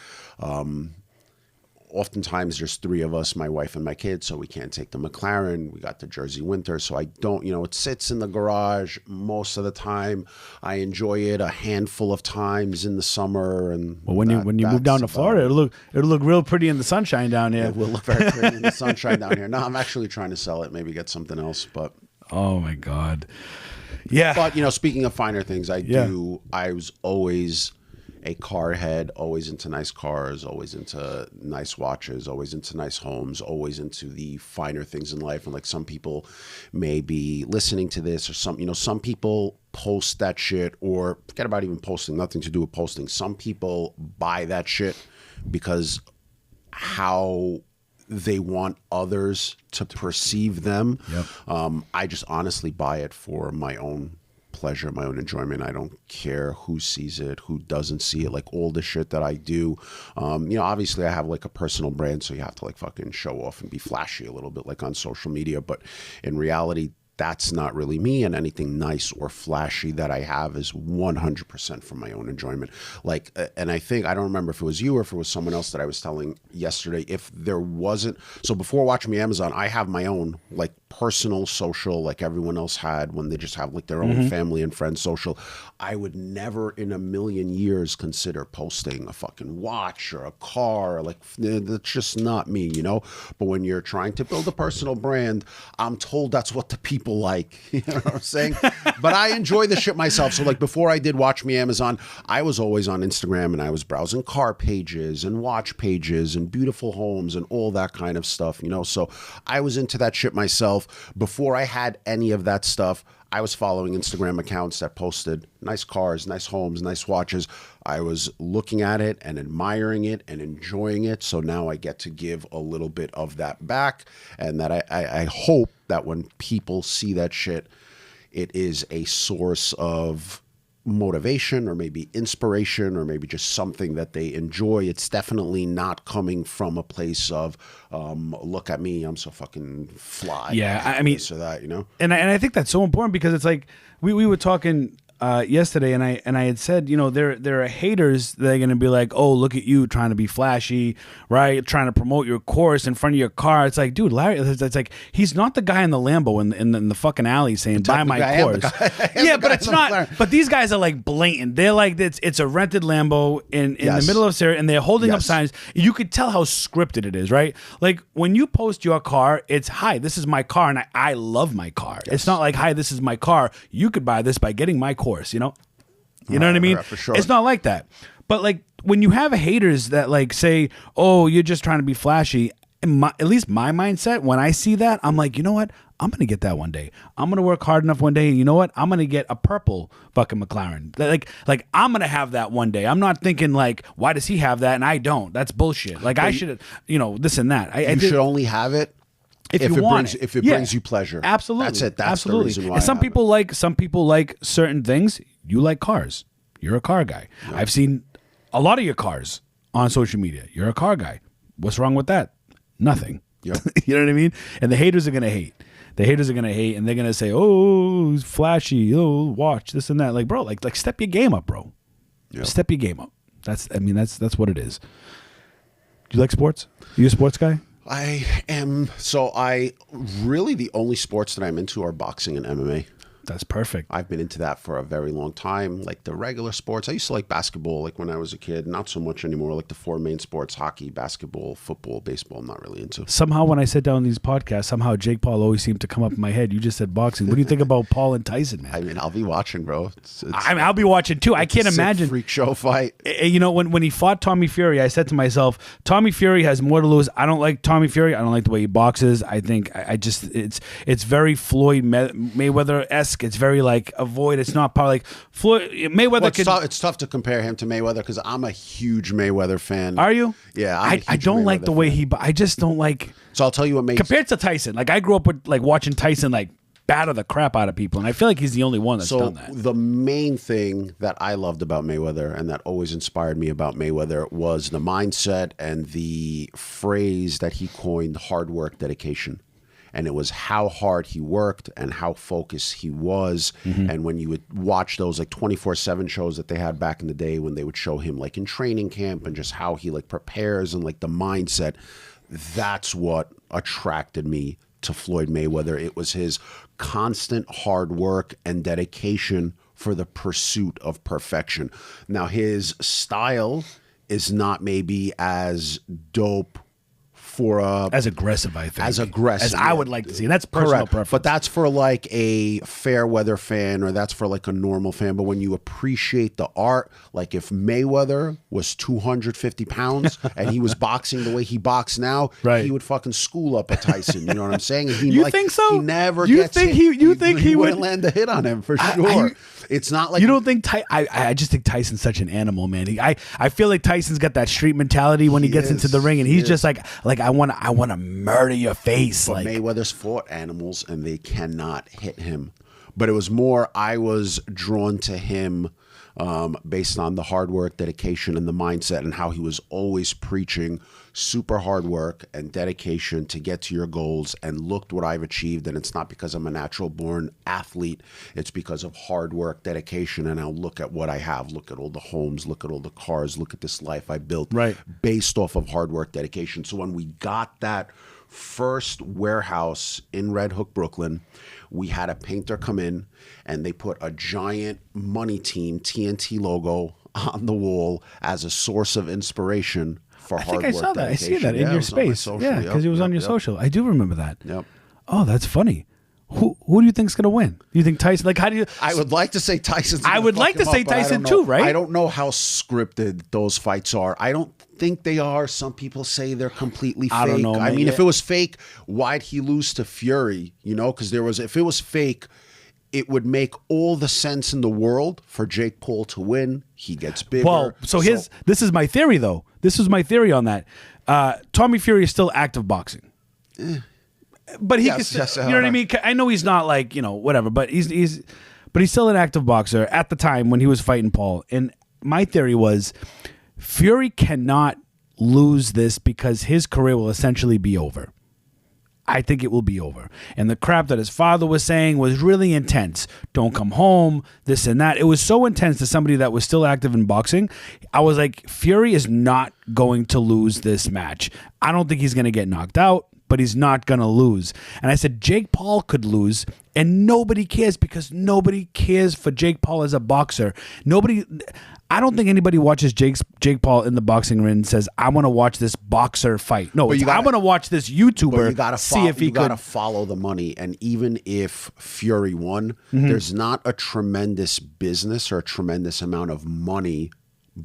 Oftentimes there's 3 of us, my wife and my kids, so we can't take the McLaren. We got the Jersey Winter, so I don't, it sits in the garage most of the time. I enjoy it a handful of times in the summer. And well, when you move down to Florida, it'll look real pretty in the sunshine down here. It will look very pretty in the sunshine down here. No, I'm actually trying to sell it, maybe get something else, but. Oh my God. Yeah. But, speaking of finer things, I was always a car head, always into nice cars, always into nice watches, always into nice homes, always into the finer things in life. And like some people may be listening to this, or some people post that shit, or forget about even posting, nothing to do with posting. Some people buy that shit because how they want others to perceive them. Yep. I just honestly buy it for my own pleasure, my own enjoyment. I don't care who sees it, who doesn't see it. Like all the shit that I do, obviously I have like a personal brand, so you have to like fucking show off and be flashy a little bit like on social media, but in reality that's not really me, and anything nice or flashy that I have is 100% for my own enjoyment. Like, and I don't remember if it was you or if it was someone else that I was telling yesterday, if there wasn't, so before watching me Amazon, I have my own like personal social, like everyone else had when they just have like their own family and friends social. I would never in a million years consider posting a fucking watch or a car. Like, that's just not me, But when you're trying to build a personal brand, I'm told that's what the people like. You know what I'm saying? But I enjoy the shit myself. So like before I did Watch Me Amazon, I was always on Instagram and I was browsing car pages and watch pages and beautiful homes and all that kind of stuff, So I was into that shit myself. Before I had any of that stuff, I was following Instagram accounts that posted nice cars, nice homes, nice watches. I was looking at it and admiring it and enjoying it. So now I get to give a little bit of that back. And that I hope that when people see that shit, it is a source of motivation or maybe inspiration or maybe just something that they enjoy. It's definitely not coming from a place of look at me, I'm so fucking fly. Yeah, I mean, this or that, And I think that's so important because it's like we were talking yesterday, and I had said, there are haters that are going to be like, oh, look at you trying to be flashy, right? Trying to promote your course in front of your car. It's like, dude, Larry, it's like he's not the guy in the Lambo in the fucking alley saying buy my course. Yeah, but it's not. But these guys are like blatant. They're like it's a rented Lambo in the middle of Syria, and they're holding up signs. You could tell how scripted it is, right? Like when you post your car, it's hi, this is my car, and I love my car. Yes. It's not like hi, this is my car. You could buy this by getting my course. You know what I mean? For sure. It's not like that. But like when you have haters that like say, "Oh, you're just trying to be flashy," at least my mindset when I see that, I'm like, you know what? I'm gonna get that one day. I'm gonna work hard enough one day, and you know what? I'm gonna get a purple fucking McLaren. Like I'm gonna have that one day. I'm not thinking like, why does he have that and I don't? That's bullshit. Like I should, this and that. You should only have it. If it brings you pleasure. Absolutely. That's it. That's absolutely. the reason why. And some people like certain things. You like cars. You're a car guy. Yep. I've seen a lot of your cars on social media. You're a car guy. What's wrong with that? Nothing. Yep. You know what I mean? And the haters are going to hate. The haters are going to hate, and they're going to say, oh, he's flashy. Oh, watch this and that. Like, bro, like step your game up, bro. Yep. Step your game up. That's what it is. Do you like sports? You a sports guy? I am. So really the only sports that I'm into are boxing and MMA. That's perfect. I've been into that for a very long time. Like the regular sports, I used to like basketball like when I was a kid. Not so much anymore. Like the four main sports, hockey, basketball, football, baseball, I'm not really into. Somehow when I sit down these podcasts, somehow Jake Paul always seemed to come up in my head. You just said boxing. What do you think about Paul and Tyson, man? I mean, I'll be watching, bro. I'll be watching too. I can't imagine. Freak show fight. When he fought Tommy Fury, I said to myself, Tommy Fury has more to lose. I don't like Tommy Fury. I don't like the way he boxes. I think it's very Floyd Mayweather-esque. It's very like avoid. It's not probably like Floyd Mayweather. Well, it's tough to compare him to Mayweather because I'm a huge Mayweather fan. Are you? Yeah, I don't like the way I just don't like. So I'll tell you what makes compared to Tyson. Like I grew up with like watching Tyson like batter the crap out of people, and I feel like he's the only one that's done that. The main thing that I loved about Mayweather and that always inspired me about Mayweather was the mindset and the phrase that he coined: hard work, dedication. And it was how hard he worked and how focused he was. Mm-hmm. And when you would watch those like 24/7 shows that they had back in the day, when they would show him like in training camp and just how he like prepares and like the mindset, that's what attracted me to Floyd Mayweather. It was his constant hard work and dedication for the pursuit of perfection. Now, his style is not maybe as dope as aggressive, I think. As I would like to see. That's personal preference. But that's for like a fair weather fan, or that's for like a normal fan. But when you appreciate the art, like if Mayweather was 250 pounds and he was boxing the way he boxes now, right, he would fucking school up a Tyson. You know what I'm saying? You think so? He never you gets think hit. You think he wouldn't land a hit on him for sure. It's not like you don't think I just think Tyson's such an animal, man. I feel like Tyson's got that street mentality when he gets into the ring, and he's just like I want to murder your face. But like Mayweather's fought animals, and they cannot hit him. But it was more I was drawn to him based on the hard work, dedication, and the mindset, and how he was always preaching super hard work and dedication to get to your goals. And look what I've achieved. And it's not because I'm a natural born athlete. It's because of hard work, dedication. And now look at what I have. Look at all the homes. Look at all the cars. Look at this life I built based off of hard work, dedication. So when we got that first warehouse in Red Hook, Brooklyn, we had a painter come in and they put a giant money team TNT logo on the wall as a source of inspiration for hard work. I think I saw that. Dedication. I see that in your space. Yeah, because it was on your social. I do remember that. Yep. Oh, that's funny. Who do you think's gonna win? Do you think Tyson? Like, how do you? I would like to say Tyson. I would like to say Tyson too, right? I don't know how scripted those fights are. I don't think they are. Some people say they're completely fake. I don't know. I mean, if it was fake, why'd he lose to Fury? You know, because if it was fake, it would make all the sense in the world for Jake Paul to win. He gets bigger. Well, this is my theory, though. This is my theory on that. Tommy Fury is still active boxing. But he can still, you know what I mean? I know he's not like, whatever, but he's still an active boxer at the time when he was fighting Paul. And my theory was Fury cannot lose this because his career will essentially be over. I think it will be over. And the crap that his father was saying was really intense. Don't come home, this and that. It was so intense to somebody that was still active in boxing. I was like, Fury is not going to lose this match. I don't think he's going to get knocked out, but he's not going to lose. And I said, Jake Paul could lose, and nobody cares because nobody cares for Jake Paul as a boxer. I don't think anybody watches Jake Paul in the boxing ring and says, I want to watch this boxer fight. No, I want to watch this YouTuber see if he could. You got to follow the money. And even if Fury won, there's not a tremendous business or a tremendous amount of money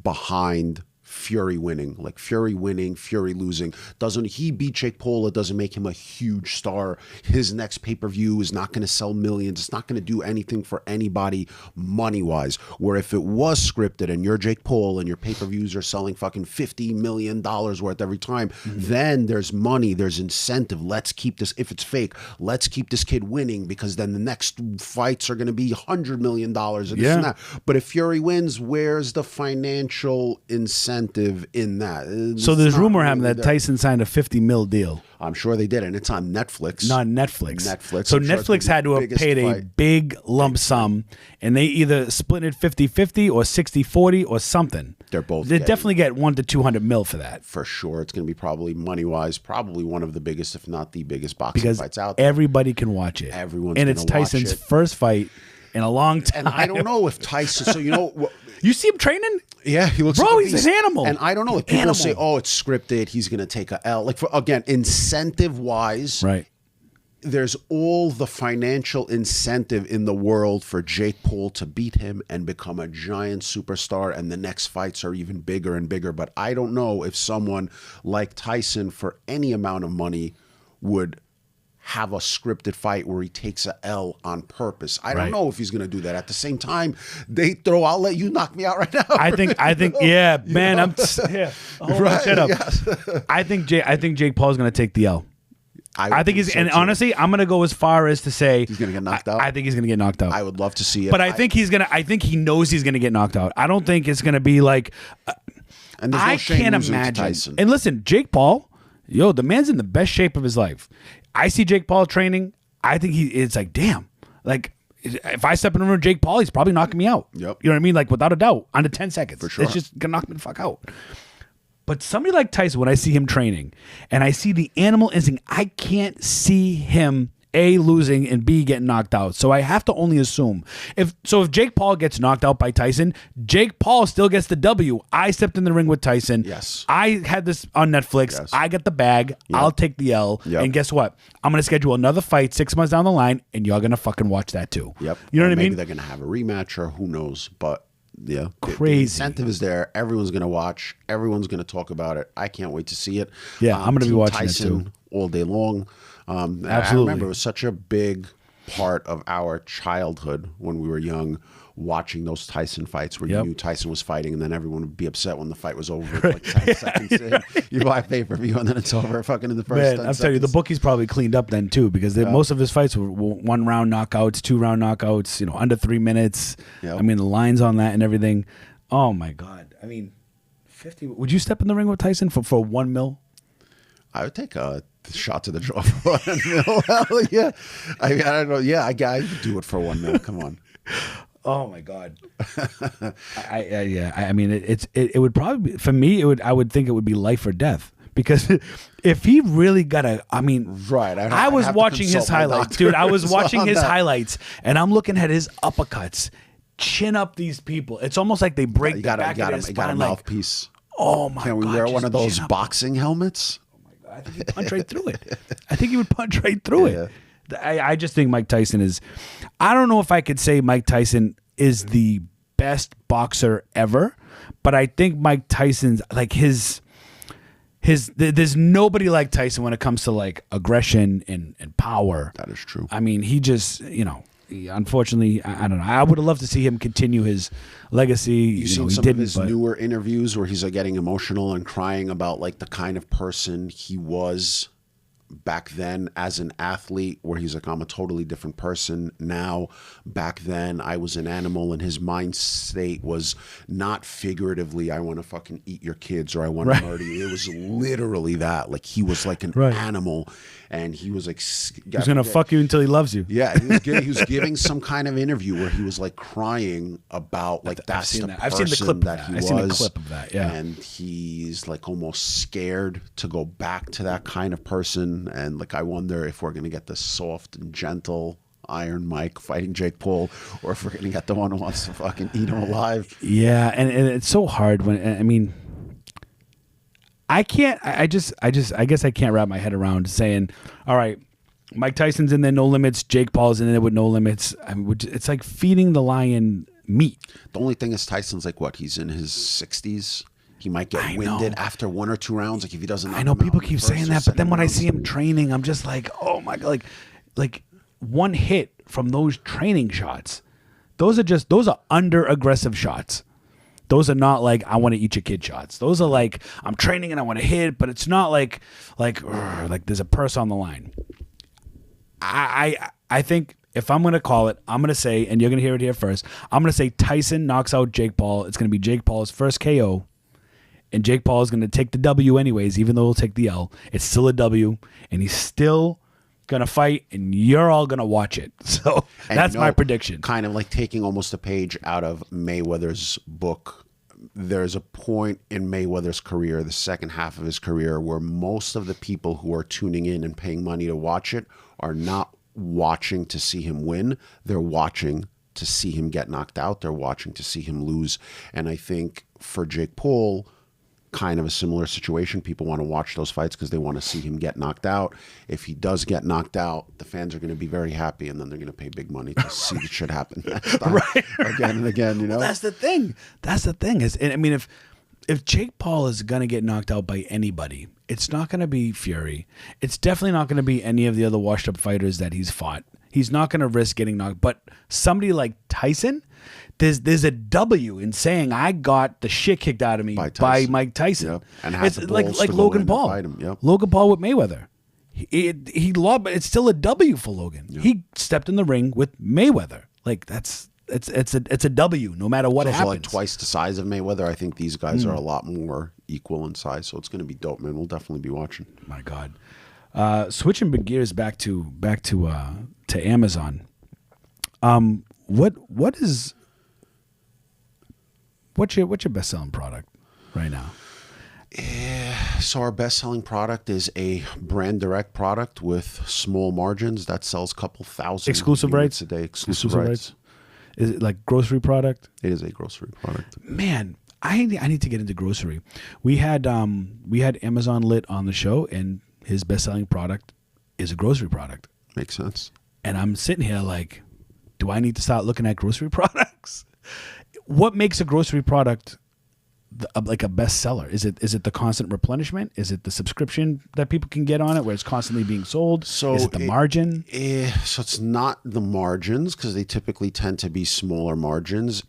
behind Fury winning. Like Fury winning, Fury losing. Doesn't he beat Jake Paul? It doesn't make him a huge star. His next pay-per-view is not going to sell millions. It's not going to do anything for anybody money-wise. Where if it was scripted and you're Jake Paul and your pay-per-views are selling fucking $50 million worth every time, then there's money, there's incentive. Let's keep this, if it's fake, let's keep this kid winning because then the next fights are going to be $100 million and this and that. But if Fury wins, where's the financial incentive in that? So there's rumor having that Tyson signed a $50 million deal. I'm sure they did, and it's on Netflix. Not Netflix. Netflix. So Netflix had to have paid a big lump sum, and they either split it 50-50 or 60-40 or something. They're both. They definitely get $100 to $200 million for that. For sure. It's going to be probably money-wise, probably one of the biggest, if not the biggest boxing fights out there. Everybody can watch it. Everyone's and it's Tyson's first fight in a long time. And I don't know if Tyson, so you know... You see him training? Yeah, he looks like a beast. He's an animal. And I don't know if people say, oh, it's scripted, he's going to take a L. Like, again, incentive-wise, right? There's all the financial incentive in the world for Jake Paul to beat him and become a giant superstar, and the next fights are even bigger and bigger. But I don't know if someone like Tyson, for any amount of money, would have a scripted fight where he takes a L on purpose. I don't know if he's going to do that. At the same time, I'll let you knock me out right now. I think, yeah, man, shut up. Yes. I think Jake Paul's going to take the L. I think he's, and honestly, I'm going to go as far as to say he's going to get knocked out. I think he's going to get knocked out. I would love to see it. But I think he knows he's going to get knocked out. I don't think it's going to be like, and there's no I can't imagine. Tyson. And listen, Jake Paul, the man's in the best shape of his life. I see Jake Paul training. I think it's like, damn, like if I step in the room with Jake Paul, he's probably knocking me out. Yep. You know what I mean? Like without a doubt, under 10 seconds. For sure. It's just going to knock me the fuck out. But somebody like Tyson, when I see him training and I see the animal instinct, I can't see him A, losing, and B, getting knocked out. So I have to only assume. If Jake Paul gets knocked out by Tyson, Jake Paul still gets the W. I stepped in the ring with Tyson. Yes. I had this on Netflix. Yes. I got the bag. Yep. I'll take the L. Yep. And guess what? I'm going to schedule another fight 6 months down the line, and you're going to fucking watch that too. Yep. You know what I mean? Maybe they're going to have a rematch or who knows, but yeah. Crazy. The incentive is there. Everyone's going to watch. Everyone's going to talk about it. I can't wait to see it. Yeah, I'm going to be watching Tyson it too. All day long. Absolutely. I remember it was such a big part of our childhood when we were young, watching those Tyson fights where you knew Tyson was fighting, and then everyone would be upset when the fight was over. Like 10 seconds in, you buy pay-per-view and then it's over fucking in the first 10 I'm seconds. telling you, the bookies probably cleaned up then too, because most of his fights were 1 round knockouts, 2 round knockouts, under 3 minutes. Yep. I mean, the lines on that and everything. Oh my God. I mean, 50. Would you step in the ring with Tyson for $1 million? I would take a shot to the jaw for $1 million. Yeah. I don't know. Yeah, I could do it for $1 million. Come on. Oh my God. I mean, it would probably be, for me. I would think it would be life or death, because if he really got right. I was watching his highlights, dude. I was watching his highlights, and I'm looking at his uppercuts, chin up these people. It's almost like they break the back of his spine. You got a mouthpiece. Oh my God. Can we wear one of those boxing helmets? I think he'd punch right through it. I think he would punch right through it. I just think Mike Tyson is... I don't know if I could say Mike Tyson is the best boxer ever, but I think Mike Tyson's... like his there's nobody like Tyson when it comes to like aggression and power. That is true. I mean, he just... unfortunately, I don't know. I would have loved to see him continue his legacy. You've seen some of his newer interviews where he's like getting emotional and crying about like the kind of person he was back then as an athlete, where he's like, I'm a totally different person now. Back then I was an animal, and his mind state was not figuratively, I want to fucking eat your kids or I want to murder you. It was literally that. Like, he was like an animal, and he was like, he's gonna fuck you until he loves you. Yeah, he was giving some kind of interview where he was like crying about like that's the person I've seen the clip that he was. I've seen the clip of that. Yeah, and he's like almost scared to go back to that kind of person. And like, I wonder if we're gonna get the soft and gentle Iron Mike fighting Jake Paul, or if we're gonna get the one who wants to fucking eat him alive. Yeah, and it's so hard when, I mean, I can't. I guess I can't wrap my head around saying, all right, Mike Tyson's in there, no limits. Jake Paul's in there with no limits. I mean, it's like feeding the lion meat. The only thing is, Tyson's like, what? He's in his 60s. He might get winded after 1 or 2 rounds. Like, if he doesn't. I know people keep saying that, but then when I see him training, I'm just like, oh my god, like one hit from those training shots. Those are under aggressive shots. Those are not like, I want to eat your kid shots. Those are like, I'm training and I want to hit, but it's not like there's a purse on the line. I think if I'm going to call it, I'm going to say, and you're going to hear it here first, I'm going to say Tyson knocks out Jake Paul. It's going to be Jake Paul's first KO, and Jake Paul is going to take the W anyways, even though he'll take the L. It's still a W, and he's still going to fight, and you're all going to watch it. So that's my prediction. Kind of like taking almost a page out of Mayweather's book. There's a point in Mayweather's career, the second half of his career, where most of the people who are tuning in and paying money to watch it are not watching to see him win. They're watching to see him get knocked out. They're watching to see him lose. And I think for Jake Paul, kind of a similar situation. People want to watch those fights because they want to see him get knocked out. If he does get knocked out, the fans are going to be very happy, and then they're going to pay big money to see the shit happen next time, again and again. You know, well, that's the thing. That's the thing is, I mean, if Jake Paul is going to get knocked out by anybody, it's not going to be Fury. It's definitely not going to be any of the other washed up fighters that he's fought. He's not going to risk getting knocked. But somebody like Tyson, there's a W in saying I got the shit kicked out of me by Mike Tyson. Yep. And it's like Logan Paul. Yep. Logan Paul with Mayweather. He lost, but it's still a W for Logan. Yep. He stepped in the ring with Mayweather. Like it's a W no matter what happens. Like twice the size of Mayweather. I think these guys are a lot more equal in size, so it's going to be dope, man. We'll definitely be watching. My God. Switching gears back to Amazon. What's your best selling product right now? So our best selling product is a brand direct product with small margins that sells a couple thousand exclusive rights a day. Exclusive rights. Is it like grocery product? It is a grocery product. Man, I need to get into grocery. We had Amazon Lit on the show, and his best selling product is a grocery product. Makes sense. And I'm sitting here like, do I need to start looking at grocery products? What makes a grocery product like a bestseller? Is it the constant replenishment? Is it the subscription that people can get on it where it's constantly being sold? So is it the margin? So it's not the margins, because they typically tend to be smaller margins.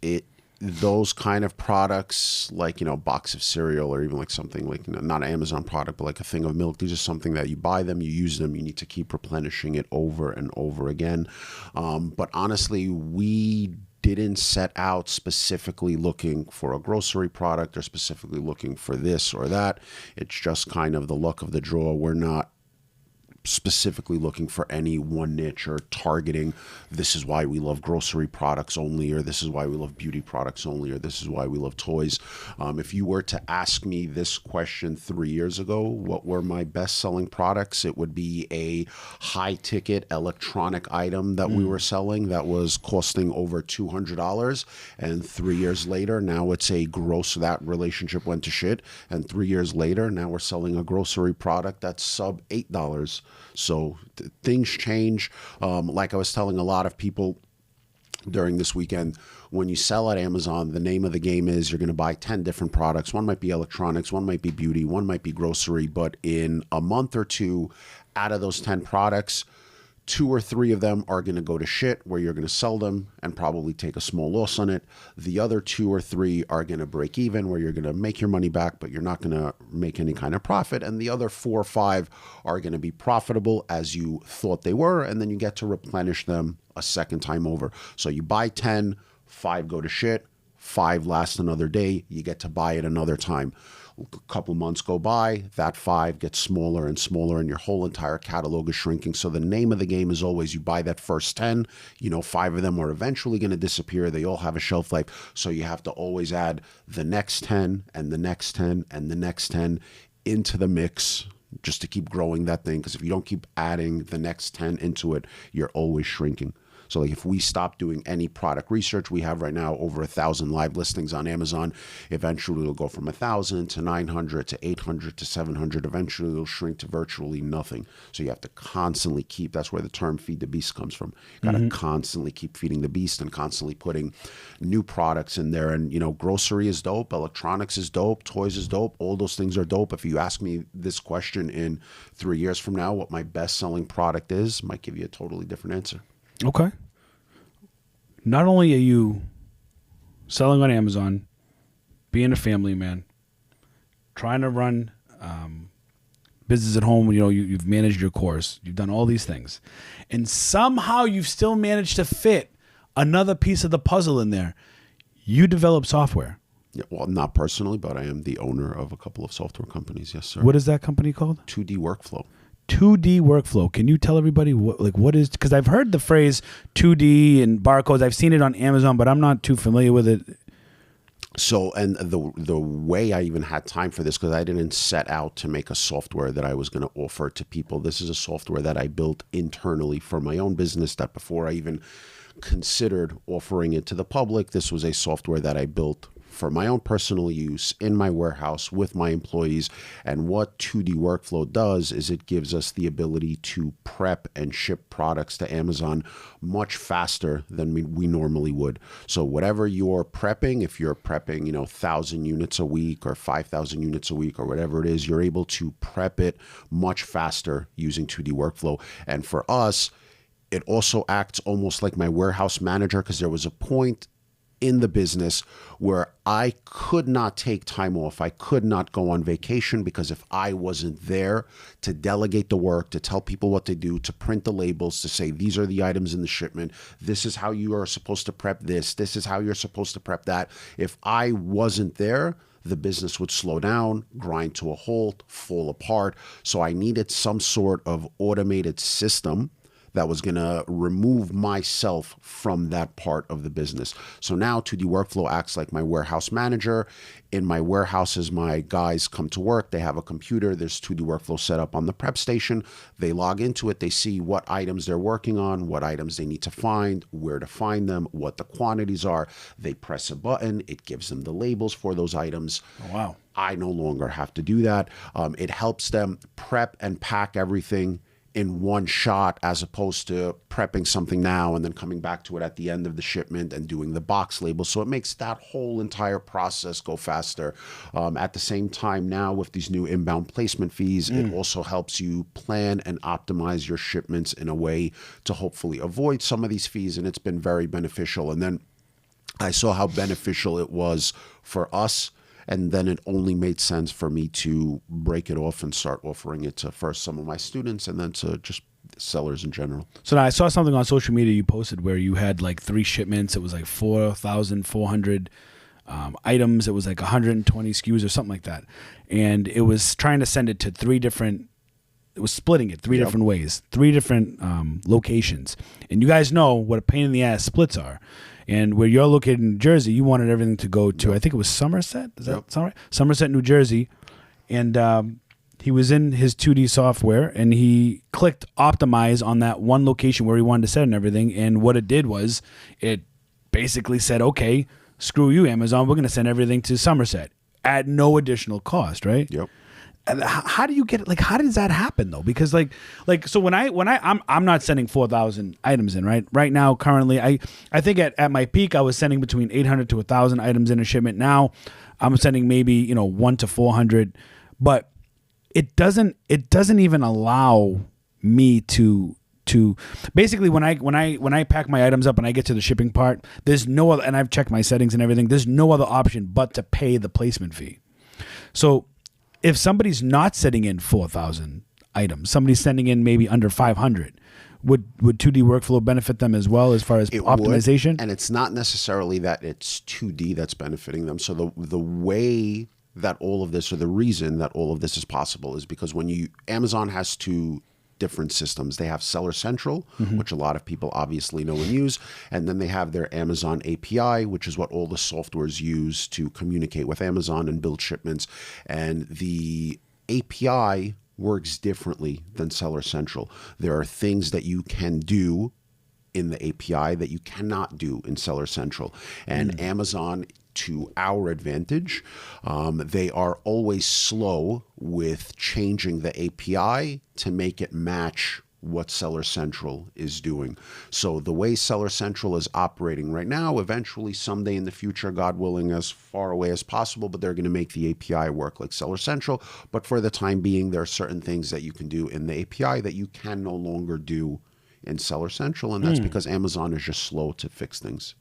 Those kind of products, like, a box of cereal, or even like something like, not an Amazon product, but like a thing of milk. These are something that you buy them, you use them, you need to keep replenishing it over and over again. But honestly, we didn't set out specifically looking for a grocery product or specifically looking for this or that. It's just kind of the luck of the draw. We're not specifically looking for any one niche or targeting, this is why we love grocery products only, or this is why we love beauty products only, or this is why we love toys. If you were to ask me this question 3 years ago, what were my best selling products? It would be a high ticket electronic item that we were selling that was costing over $200. And 3 years later, now it's that relationship went to shit. And 3 years later, now we're selling a grocery product that's sub $8. So things change. Like I was telling a lot of people during this weekend, when you sell at Amazon, the name of the game is you're going to buy 10 different products. One might be electronics, one might be beauty, one might be grocery. But in a month or two, out of those 10 products, 2 or 3 of them are going to go to shit where you're going to sell them and probably take a small loss on it. The other 2 or 3 are going to break even where you're going to make your money back, but you're not going to make any kind of profit. And the other 4 or 5 are going to be profitable as you thought they were. And then you get to replenish them a second time over. So you buy 10, 5 go to shit, 5 last another day. You get to buy it another time. A couple months go by, that 5 gets smaller and smaller, and your whole entire catalog is shrinking. So the name of the game is always you buy that first 10, 5 of them are eventually going to disappear. They all have a shelf life. So you have to always add the next 10 and the next 10 and the next 10 into the mix just to keep growing that thing. Because if you don't keep adding the next 10 into it, you're always shrinking. So like if we stop doing any product research, we have right now over 1,000 live listings on Amazon. Eventually it'll go from 1,000 to 900 to 800 to 700. Eventually it'll shrink to virtually nothing. So you have to constantly keep, that's where the term feed the beast comes from. You got to constantly keep feeding the beast and constantly putting new products in there. And, grocery is dope. Electronics is dope. Toys is dope. All those things are dope. If you ask me this question in 3 years from now, what my best selling product is, might give you a totally different answer. Okay. Not only are you selling on Amazon, being a family man, trying to run business at home, you've managed your course, you've done all these things, and somehow you've still managed to fit another piece of the puzzle in there. You develop software. Yeah, well, not personally, but I am the owner of a couple of software companies. Yes, sir. What is that company called? 2D Workflow. 2D Workflow. Can you tell everybody what is, because I've heard the phrase 2D and barcodes. I've seen it on Amazon, but I'm not too familiar with it. So, and the way I even had time for this, because I didn't set out to make a software that I was going to offer to people. This is a software that I built internally for my own business, that before I even considered offering it to the public, this was a software that I built for my own personal use in my warehouse with my employees. And what 2D Workflow does is it gives us the ability to prep and ship products to Amazon much faster than we normally would. So whatever you're prepping, if you're prepping, 1,000 units a week or 5,000 units a week or whatever it is, you're able to prep it much faster using 2D Workflow. And for us, it also acts almost like my warehouse manager, because there was a point in the business where I could not take time off. I could not go on vacation, because if I wasn't there to delegate the work, to tell people what to do, to print the labels, to say, these are the items in the shipment, this is how you are supposed to prep this is how you're supposed to prep that. If I wasn't there, the business would slow down, grind to a halt, fall apart. So I needed some sort of automated system that was going to remove myself from that part of the business. So now 2D Workflow acts like my warehouse manager. In my warehouses, my guys come to work. They have a computer. There's 2D Workflow set up on the prep station. They log into it. They see what items they're working on, what items they need to find, where to find them, what the quantities are. They press a button. It gives them the labels for those items. Oh, wow. I no longer have to do that. It helps them prep and pack everything in one shot, as opposed to prepping something now and then coming back to it at the end of the shipment and doing the box label. So it makes that whole entire process go faster. At the same time, now with these new inbound placement fees, it also helps you plan and optimize your shipments in a way to hopefully avoid some of these fees. And it's been very beneficial. And then I saw how beneficial it was for us. And then it only made sense for me to break it off and start offering it to first some of my students and then to just sellers in general. So now I saw something on social media you posted where you had like 3 shipments. It was like 4,400 items. It was like 120 SKUs or something like that. And it was trying to send it to 3 different, it was splitting it 3 different ways, 3 different locations. And you guys know what a pain in the ass splits are. And where you're located in New Jersey, you wanted everything to go to, I think it was Somerset. Does that sound right? Somerset, New Jersey. And he was in his 2D software, and he clicked optimize on that one location where he wanted to set and everything. And what it did was it basically said, okay, screw you, Amazon. We're going to send everything to Somerset at no additional cost, right? Yep. How do you get it? Like, how does that happen though? Because like, so when I'm not sending 4,000 items in, right? Right now, currently, I think at my peak, I was sending between 800 to 1,000 items in a shipment. Now I'm sending maybe, 1 to 400, but it doesn't even allow me to to basically when I pack my items up and I get to the shipping part, there's no other, and I've checked my settings and everything, there's no other option but to pay the placement fee. So if somebody's not sending in 4,000 items, somebody's sending in maybe under 500, would 2D workflow benefit them as well as far as optimization? Would, and it's not necessarily that it's 2D that's benefiting them. So the way that all of this, or the reason that all of this is possible, is because when Amazon has two different systems. They have Seller Central, which a lot of people obviously know and use, and then they have their Amazon API, which is what all the softwares use to communicate with Amazon and build shipments. And the API works differently than Seller Central. There are things that you can do in the API that you cannot do in Seller Central. And Amazon, to our advantage, they are always slow with changing the API to make it match what Seller Central is doing. So the way Seller Central is operating right now, eventually someday in the future, God willing, as far away as possible, but they're going to make the API work like Seller Central. But for the time being, there are certain things that you can do in the API that you can no longer do in Seller Central, and that's because Amazon is just slow to fix things.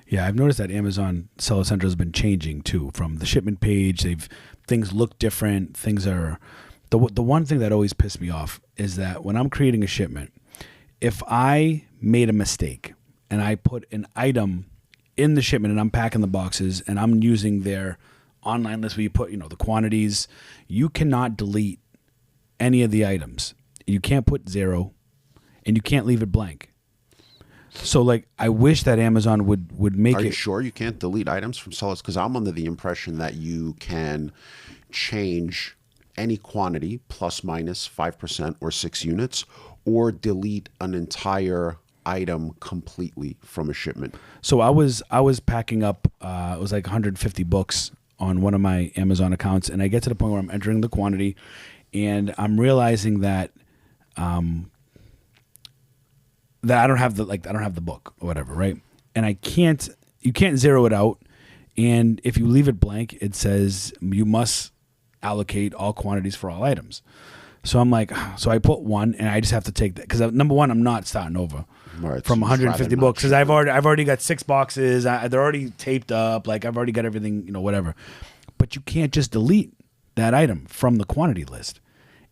Yeah, I've noticed that Amazon Seller Central has been changing too. From the shipment page, things look different. Things are the one thing that always pissed me off is that when I'm creating a shipment, if I made a mistake and I put an item in the shipment and I'm packing the boxes and I'm using their online list where you put the quantities, you cannot delete any of the items. You can't put 0, and you can't leave it blank. So, like, I wish that Amazon would make it. Are you sure you can't delete items from sellers? Because I'm under the impression that you can change any quantity plus minus 5% or 6 units, or delete an entire item completely from a shipment. So I was packing up. It was like 150 books on one of my Amazon accounts, and I get to the point where I'm entering the quantity, and I'm realizing that that I don't have the book or whatever, right? And you can't zero it out. And if you leave it blank, it says you must allocate all quantities for all items. So I'm like, so I put 1, and I just have to take that because number one, I'm not starting over from 150 books because I've already got 6 boxes. They're already taped up. Like I've already got everything, whatever. But you can't just delete that item from the quantity list.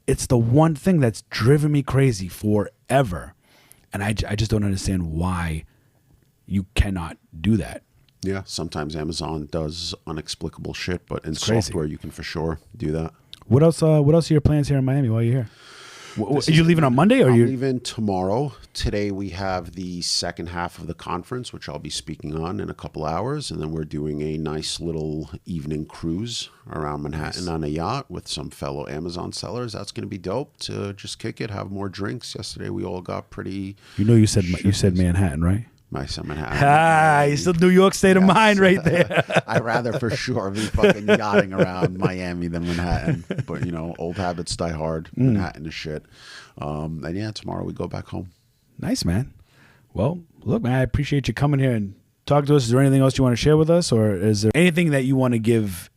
It's the one thing that's driven me crazy forever. And I just don't understand why you cannot do that. Yeah, sometimes Amazon does inexplicable shit, but in software you can for sure do that. What else are your plans here in Miami while you're here? Are you leaving on Monday? Or I'm leaving tomorrow. Today we have the second half of the conference, which I'll be speaking on in a couple hours. And then we're doing a nice little evening cruise around Manhattan on a yacht with some fellow Amazon sellers. That's going to be dope to just kick it, have more drinks. Yesterday we all got pretty... You said Manhattan, right? I said Manhattan. You still New York state of mind right there. I'd rather for sure be fucking yachting around Miami than Manhattan. But, old habits die hard. Manhattan is shit. And yeah, tomorrow we go back home. Nice, man. Well, look, man, I appreciate you coming here and talking to us. Is there anything else you want to share with us? Or is there anything that you want to give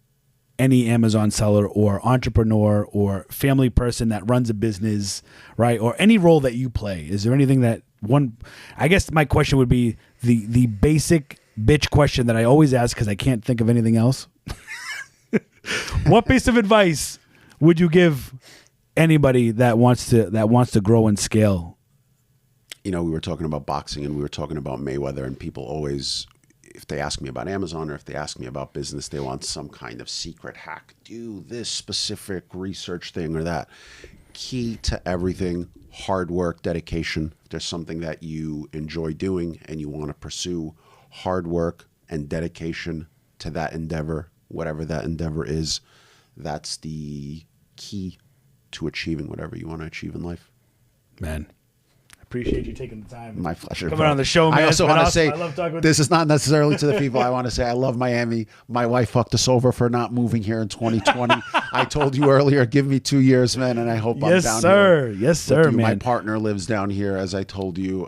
any Amazon seller or entrepreneur or family person that runs a business, right? Or any role that you play? Is there anything that I guess my question would be the basic bitch question that I always ask because I can't think of anything else. What piece of advice would you give anybody that wants to grow and scale? We were talking about boxing and we were talking about Mayweather, and people always, if they ask me about Amazon or if they ask me about business, they want some kind of secret hack. Do this specific research thing or that. Key to everything: hard work, dedication. If there's something that you enjoy doing and you want to pursue, hard work and dedication to that endeavor, whatever that endeavor is, that's the key to achieving whatever you want to achieve in life. Man, appreciate you taking the time. My pleasure. Coming on the show, man. I also want to say, I love talking with this is not necessarily to the people. I want to say I love Miami. My wife fucked us over for not moving here in 2020. I told you earlier, give me 2 years, man, and I hope I'm down here. Yes, sir, man. My partner lives down here, as I told you.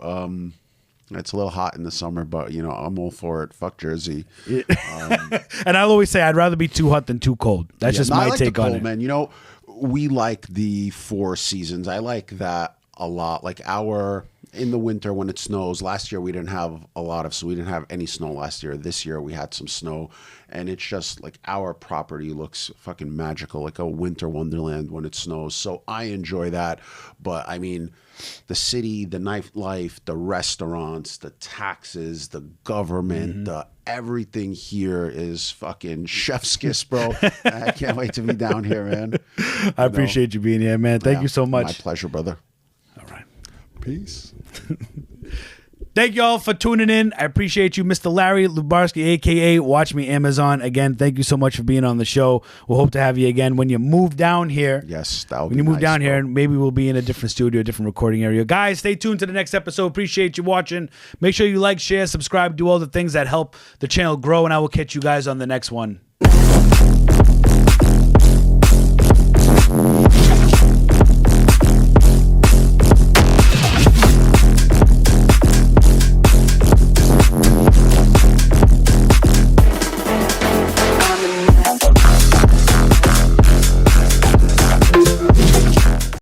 It's a little hot in the summer, but, I'm all for it. Fuck Jersey. And I'll always say I'd rather be too hot than too cold. That's just my take on it. Man. We like the 4 seasons. I like that a lot. Like in the winter when it snows, last year we didn't have we didn't have any snow last year. This year we had some snow, and it's just like our property looks fucking magical, like a winter wonderland when it snows. So I enjoy that. But I mean, the city, the nightlife, the restaurants, the taxes, the government, the everything here is fucking chef's kiss, bro. I can't wait to be down here, man. I appreciate you being here, man. Thank you so much. My pleasure, brother. All right. Peace. Thank you all for tuning in. I appreciate you, Mr. Larry Lubarski, a.k.a. Watch Me Amazon. Again, thank you so much for being on the show. We'll hope to have you again when you move down here. Yes, that would When you move down here, and maybe we'll be in a different studio, a different recording area. Guys, stay tuned to the next episode. Appreciate you watching. Make sure you like, share, subscribe, do all the things that help the channel grow, and I will catch you guys on the next one.